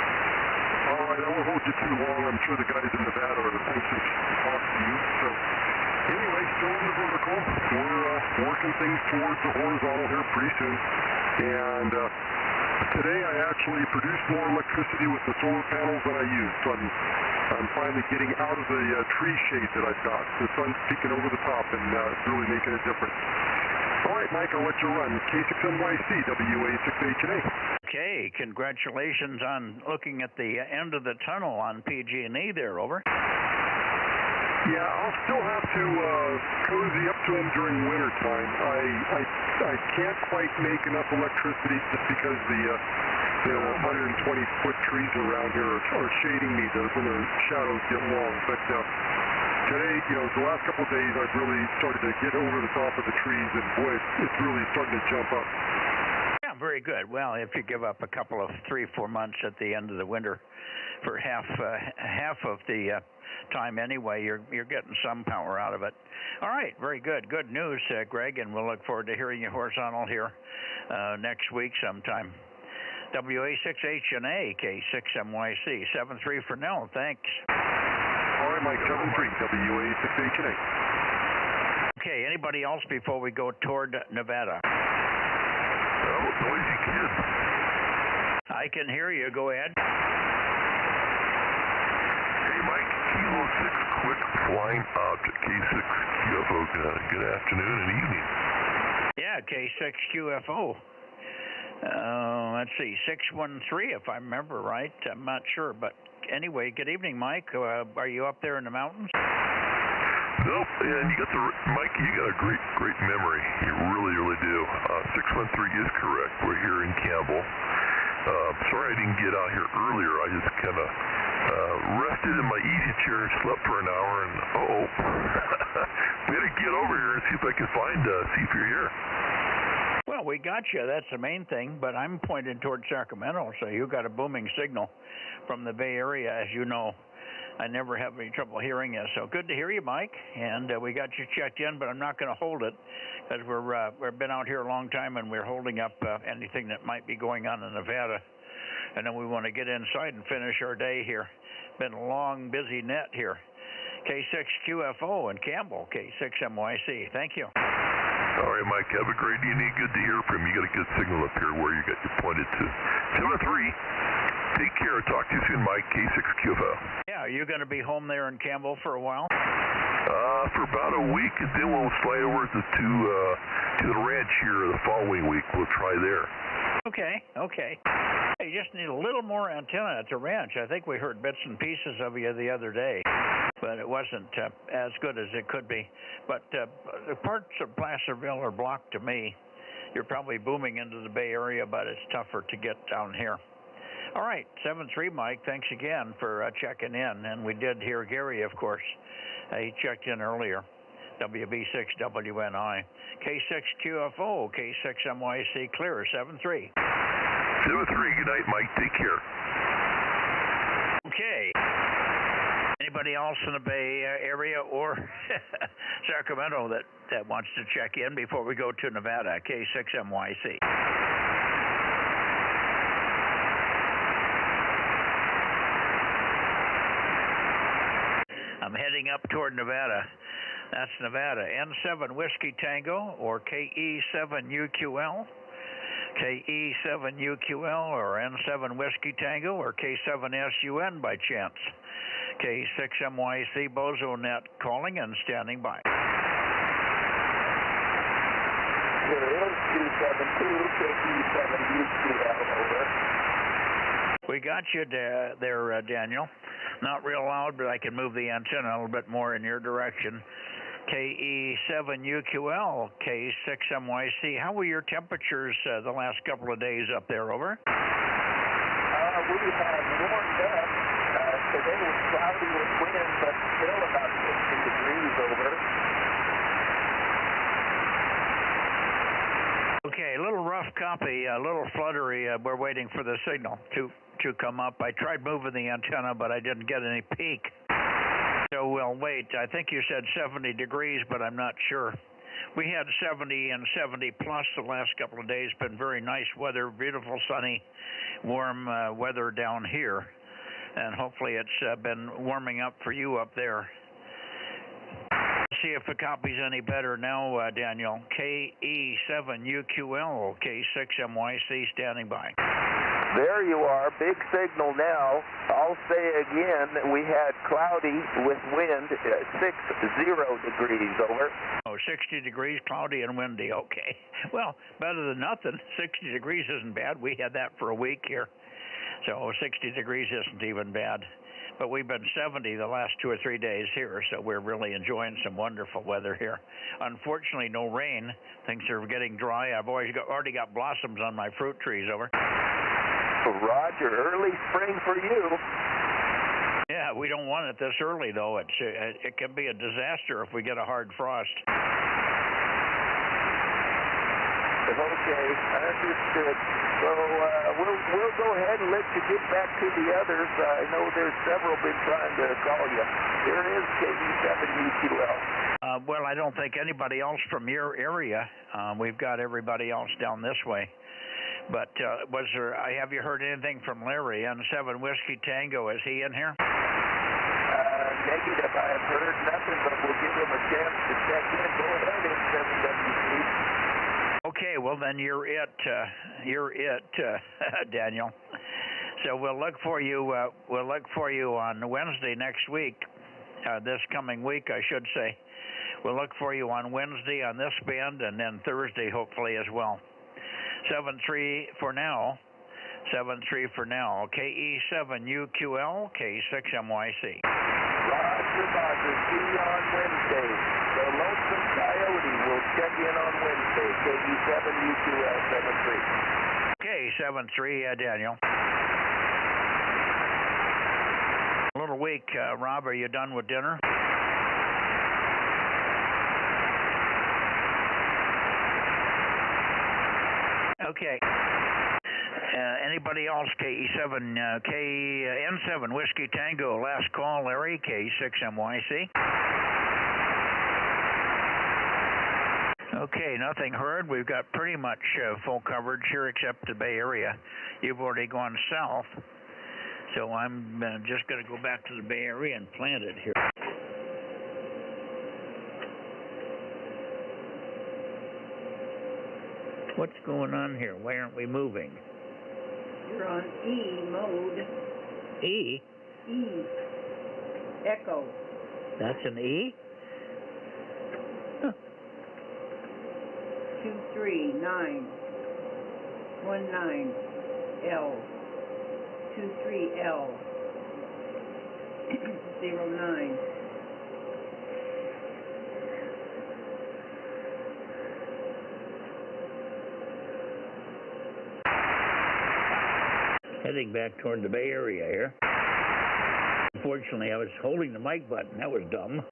All right, I won't hold you too long. I'm sure the guys in Nevada are anxious to talk to you. So, anyway, still in the vertical. We're working things towards the horizontal here pretty soon. And today I actually produced more electricity with the solar panels than I used. So I'm finally getting out of the tree shade that I've got. The sun's peeking over the top, and it's really making a difference. All right, Mike, I'll let you run. K6NYC, WA6HNA. Okay, congratulations on looking at the end of the tunnel on PG&E there, over. Yeah, I'll still have to cozy up to them during winter time. I can't quite make enough electricity just because the 120-foot trees around here are shading me when the shadows get long. But today, the last couple of days, I've really started to get over the top of the trees, and boy, it's really starting to jump up. Yeah, very good. Well, if you give up a couple of 3-4 months at the end of the winter for half of the time anyway, you're getting some power out of it. All right, very good. Good news, Greg, and we'll look forward to hearing you horizontal here next week sometime. WA6HNA, K6MYC, 7-3 for now. Thanks. All right, Mike, 7-3, WA6HNA. Okay, anybody else before we go toward Nevada? Oh, noisy kid. I can hear you. Go ahead. Hey, Mike, Kilo 6, quick flying object, K6 QFO. Good afternoon and evening. Yeah, K6 QFO. Let's see, 613, if I remember right. I'm not sure, but anyway, good evening, Mike. Are you up there in the mountains? Nope, and Mike, you got a great memory. You really do. 613 is correct. We're here in Campbell. Sorry I didn't get out here earlier. I just kind of rested in my easy chair and slept for an hour, and we had to get over here and see if I could see if you're here. Well, we got you. That's the main thing, but I'm pointed toward Sacramento, so you got a booming signal from the Bay Area, as you know. I never have any trouble hearing you, so good to hear you, Mike. And we got you checked in, but I'm not going to hold it because we've been out here a long time, and we're holding up anything that might be going on in Nevada. And then we want to get inside and finish our day here. Been a long, busy net here. K6QFO in Campbell, K6MYC. Thank you. All right, Mike, have a great evening. Good to hear from you. You got a good signal up here where you got you pointed to. 7-3. Take care. Talk to you soon, Mike. K6QFO. Yeah, are you going to be home there in Campbell for a while? For about a week, and then we'll slide over to the ranch here the following week. We'll try there. Okay. You just need a little more antenna at the ranch. I think we heard bits and pieces of you the other day, but it wasn't as good as it could be. But the parts of Placerville are blocked to me. You're probably booming into the Bay Area, but it's tougher to get down here. All right, 7-3, Mike. Thanks again for checking in. And we did hear Gary, of course. He checked in earlier. WB6WNI. K6QFO, K6MYC clear, 7-3. 7-3, good night, Mike. Take care. Okay. Anybody else in the Bay Area or Sacramento that wants to check in before we go to Nevada? K6MYC. I'm heading up toward Nevada. That's Nevada. N7 Whiskey Tango or KE7UQL. KE7UQL or N7 Whiskey Tango or K7SUN by chance. K6MYC Bozo Net calling and standing by. There is 272 KE7UQL, over. We got you there, Daniel. Not real loud, but I can move the antenna a little bit more in your direction. KE7UQL, K6MYC. How were your temperatures the last couple of days up there, over? We have warmed up. Today was cloudy with wind, but still about 60 degrees, over. Okay, a little rough copy, a little fluttery. We're waiting for the signal to come up. I tried moving the antenna, but I didn't get any peak. So we'll wait. I think you said 70 degrees, but I'm not sure. We had 70 and 70 plus the last couple of days. Been very nice weather, beautiful, sunny, warm weather down here. And hopefully it's been warming up for you up there. See if the copy's any better now, Daniel. KE7UQL, K6MYC standing by. There you are, big signal now. I'll say again, we had cloudy with wind, 60 degrees, over. Oh, 60 degrees, cloudy and windy, okay. Well, better than nothing. 60 degrees isn't bad. We had that for a week here. So 60 degrees isn't even bad. But we've been 70 the last 2 or 3 days here, so we're really enjoying some wonderful weather here. Unfortunately, no rain. Things are getting dry. I've already got blossoms on my fruit trees, over. Roger, early spring for you. Yeah, we don't want it this early, though. It can be a disaster if we get a hard frost. Okay, understood. So we'll go ahead and let you get back to the others. I know there's several been trying to call you. There is KE7UQL. Well, I don't think anybody else from your area. We've got everybody else down this way. But have you heard anything from Larry? N7 Whiskey Tango, is he in here? Negative, I've heard nothing, but we'll give him a chance to check in. Go ahead, N7WC. Okay, well then you're it, Daniel. So we'll look for you. We'll look for you on Wednesday next week. This coming week, I should say. We'll look for you on Wednesday on this band, and then Thursday hopefully as well. 7-3 for now. 7-3 for now. KE7UQL, K6MYC. Roger, Roger. See you on Wednesday. The Lonesome Coyote will check in on Wednesday. KE7UQL 7-3. Okay, 7-3, Daniel. A little weak. Rob, are you done with dinner? Okay. Anybody else? N7 Whiskey Tango. Last call, Larry. K6MYC. Okay, nothing heard. We've got pretty much full coverage here except the Bay Area. You've already gone south. So I'm just going to go back to the Bay Area and plant it here. What's going on here? Why aren't we moving? You're on E mode. E? E. Echo. That's an E? Huh. 23919 L. 23L. 09. heading back toward the Bay Area here. Unfortunately, I was holding the mic button. That was dumb.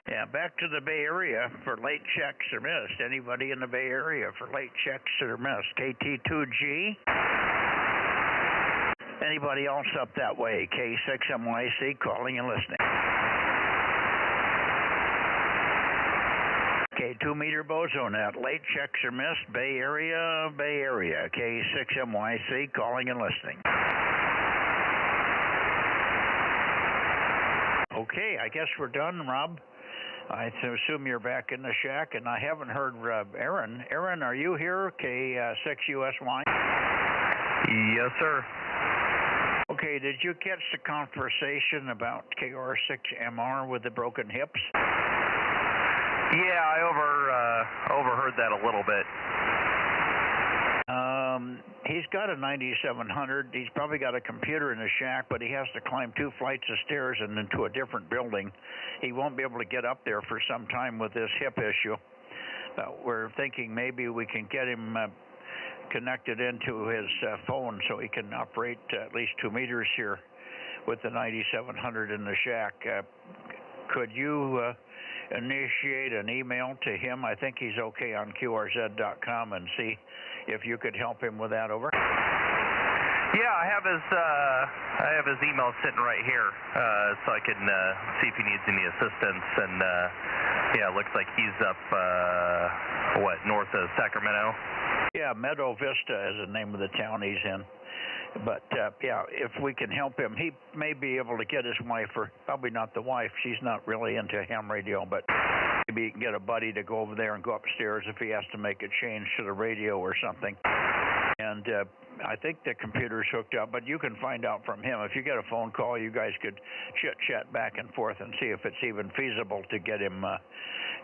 Yeah, back to the Bay Area for late checks or missed. Anybody in the Bay Area for late checks or missed? KT2G? Anybody else up that way? K6MYC calling and listening. Okay, 2-meter Bozo Net. Late checks are missed. Bay Area, Bay Area. K6MYC calling and listening. Okay, I guess we're done, Rob. I assume you're back in the shack, and I haven't heard Aaron. Aaron, are you here? K6USY? Yes, sir. Okay, did you catch the conversation about KR6MR with the broken hips? Yeah, I overheard that a little bit. He's got a 9700. He's probably got a computer in the shack, but he has to climb 2 flights of stairs and into a different building. He won't be able to get up there for some time with this hip issue. We're thinking maybe we can get him connected into his phone so he can operate at least 2 meters here with the 9700 in the shack. Could you initiate an email to him? I think he's okay on QRZ.com, and see if you could help him with that. Over. Yeah, I have his email sitting right here, so I can see if he needs any assistance. And yeah, it looks like he's up north of Sacramento. Yeah, Meadow Vista is the name of the town he's in. But yeah, if we can help him, he may be able to get his wife, or probably not the wife. She's not really into ham radio, but maybe he can get a buddy to go over there and go upstairs if he has to make a change to the radio or something. And I think the computer's hooked up, but you can find out from him. If you get a phone call, you guys could chit-chat back and forth and see if it's even feasible to get him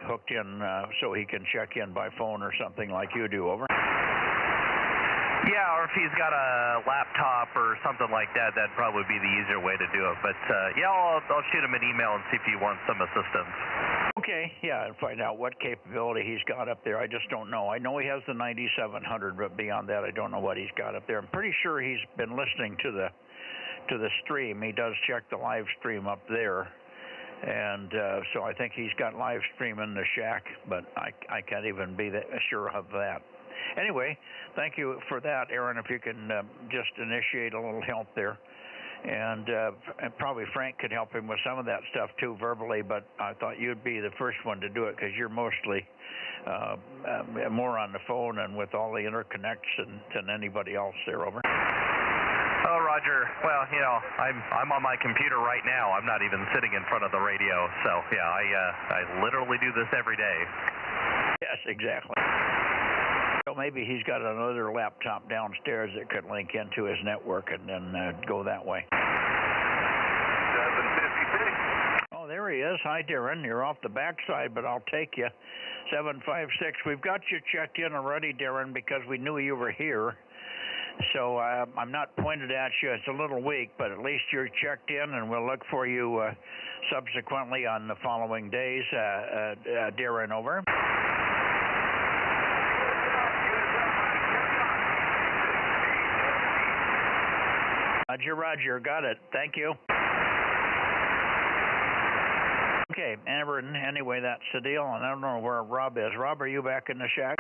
hooked in so he can check in by phone or something like you do. Over. Yeah, or if he's got a laptop or something like that, that'd probably be the easier way to do it. But yeah, I'll shoot him an email and see if he wants some assistance. Okay, yeah, and find out what capability he's got up there. I just don't know. I know he has the 9700, but beyond that, I don't know what he's got up there. I'm pretty sure he's been listening to the stream. He does check the live stream up there, and so I think he's got live stream in the shack, but I can't even be sure of that. Anyway, thank you for that, Aaron. If you can just initiate a little help there. And probably Frank could help him with some of that stuff too verbally, but I thought you'd be the first one to do it because you're mostly more on the phone and with all the interconnects than anybody else there. Over. Oh, Roger. Well, you know, I'm on my computer right now. I'm not even sitting in front of the radio. So yeah, I literally do this every day. Yes, exactly. So maybe he's got another laptop downstairs that could link into his network and then go that way. 756. Oh, there he is. Hi, Darren. You're off the backside, but I'll take you. 756. We've got you checked in already, Darren, because we knew you were here. So I'm not pointed at you. It's a little weak, but at least you're checked in, and we'll look for you subsequently on the following days. Darren, over. Roger, got it. Thank you. Okay, Aaron, anyway, that's the deal, and I don't know where Rob is. Rob, are you back in the shack?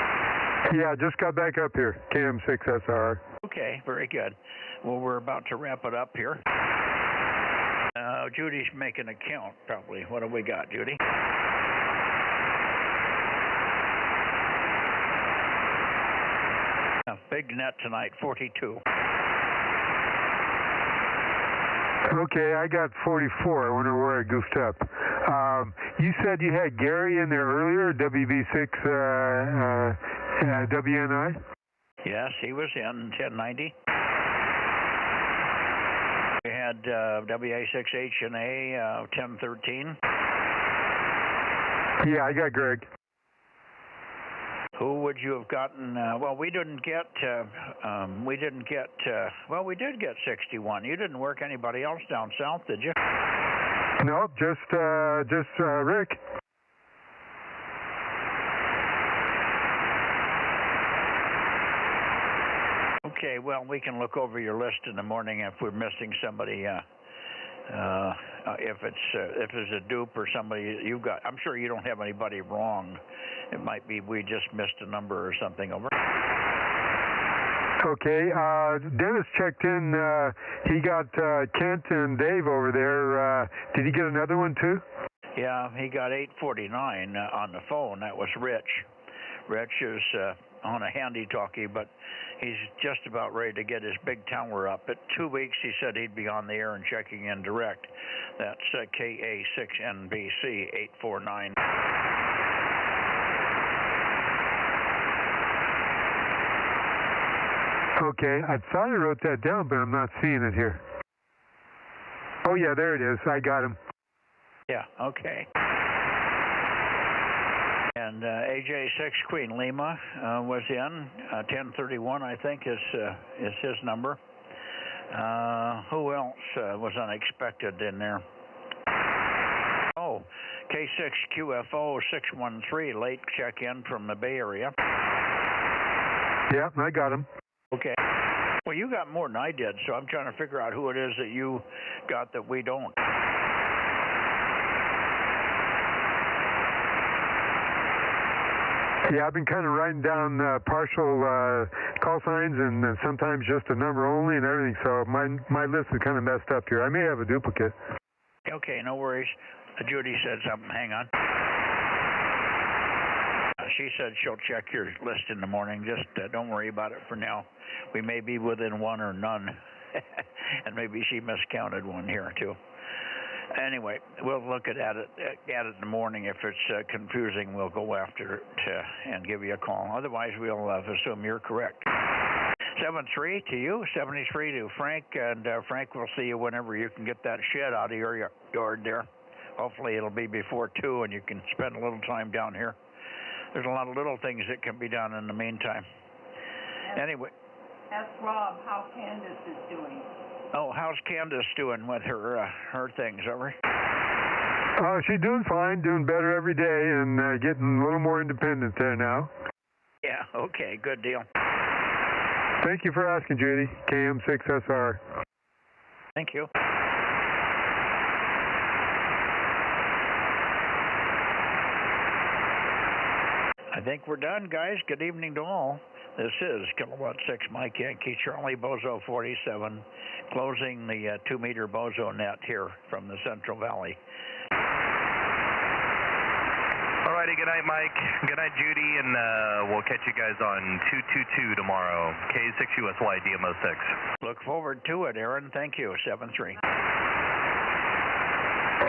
Yeah, I just got back up here, KM6SR. Okay, very good. Well, we're about to wrap it up here. Judy's making a count, probably. What have we got, Judy? Big net tonight, 42. Okay, I got 44. I wonder where I goofed up. You said you had Gary in there earlier, WV6 WNI? Yes, he was in 1090. We had WA6HNA 1013. Yeah, I got Greg. Who would you have gotten? Well, we didn't get. Well, we did get 61. You didn't work anybody else down south, did you? Nope, just Rick. Okay, well, we can look over your list in the morning if we're missing somebody. If it's a dupe or somebody you got. I'm sure you don't have anybody wrong. It might be we just missed a number or something. Over. Okay, Dennis checked in. He got Kent and Dave over there. Did he get another one too? Yeah, he got 849 on the phone. That was Rich. Rich is on a handy-talkie, but he's just about ready to get his big tower up. At 2 weeks, he said he'd be on the air and checking in direct. That's KA6NBC 849. Okay, I thought I wrote that down, but I'm not seeing it here. Oh, yeah, there it is. I got him. Yeah, okay. And AJ6 Queen Lima was in. 1031, I think, is his number. Who else was unexpected in there? Oh, K6QFO 613, late check-in from the Bay Area. Yeah, I got him. Okay. Well, you got more than I did, so I'm trying to figure out who it is that you got that we don't. Yeah, I've been kind of writing down partial call signs and sometimes just a number only and everything, so my list is kind of messed up here. I may have a duplicate. Okay, no worries. Judy said something. Hang on. She said she'll check your list in the morning. Just don't worry about it for now. We may be within one or none, and maybe she miscounted one here too. Anyway, we'll look at it in the morning. If it's confusing, we'll go after it and give you a call. Otherwise, we'll assume you're correct. 73 to you, 73 to Frank, and Frank will see you whenever you can get that shed out of your yard there. Hopefully, it'll be before 2, and you can spend a little time down here. There's a lot of little things that can be done in the meantime. Anyway. Ask Rob how Candace is doing. Oh, how's Candace doing with her things, over? Oh, she's doing fine, doing better every day, and getting a little more independent there now. Yeah, okay, good deal. Thank you for asking, Judy. KM6SR. Thank you. I think we're done, guys. Good evening to all. This is Kilowatt 6 Mike Yankee Charlie Bozo 47, closing the 2-meter Bozo Net here from the Central Valley. All righty, good night, Mike. Good night, Judy, and we'll catch you guys on 222 tomorrow, K6USY DMO6. Look forward to it, Aaron. Thank you, 73.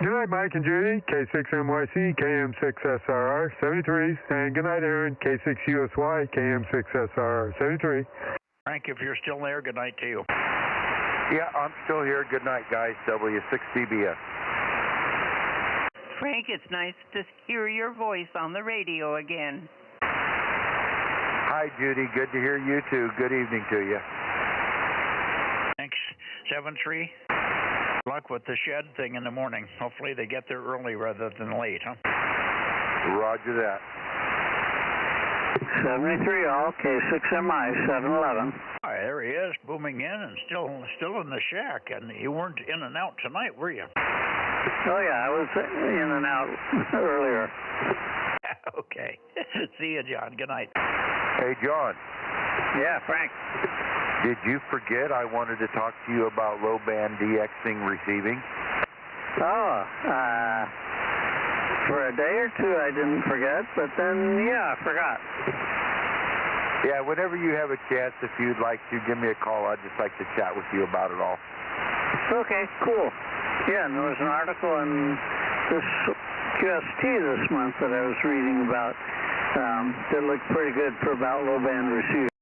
Good night, Mike and Judy, K6MYC, KM6SRR, 73. And good night, Aaron, K6USY, KM6SRR, 73. Frank, if you're still there, good night to you. Yeah, I'm still here. Good night, guys, W6CBS. Frank, it's nice to hear your voice on the radio again. Hi, Judy. Good to hear you, too. Good evening to you. Thanks, 73. Luck with the shed thing in the morning. Hopefully they get there early rather than late, huh? Roger that. 73, all K6MI 711. Hi, there he is, booming in and still in the shack. And you weren't in and out tonight, were you? Oh, yeah, I was in and out earlier. Okay. See you, John. Good night. Hey, John. Yeah, Frank. Did you forget I wanted to talk to you about low-band DXing receiving? Oh, for a day or two I didn't forget, but then, yeah, I forgot. Yeah, whenever you have a chance, if you'd like to, give me a call. I'd just like to chat with you about it all. Okay, cool. Yeah, and there was an article in this QST this month that I was reading about that looked pretty good for about low-band receiving.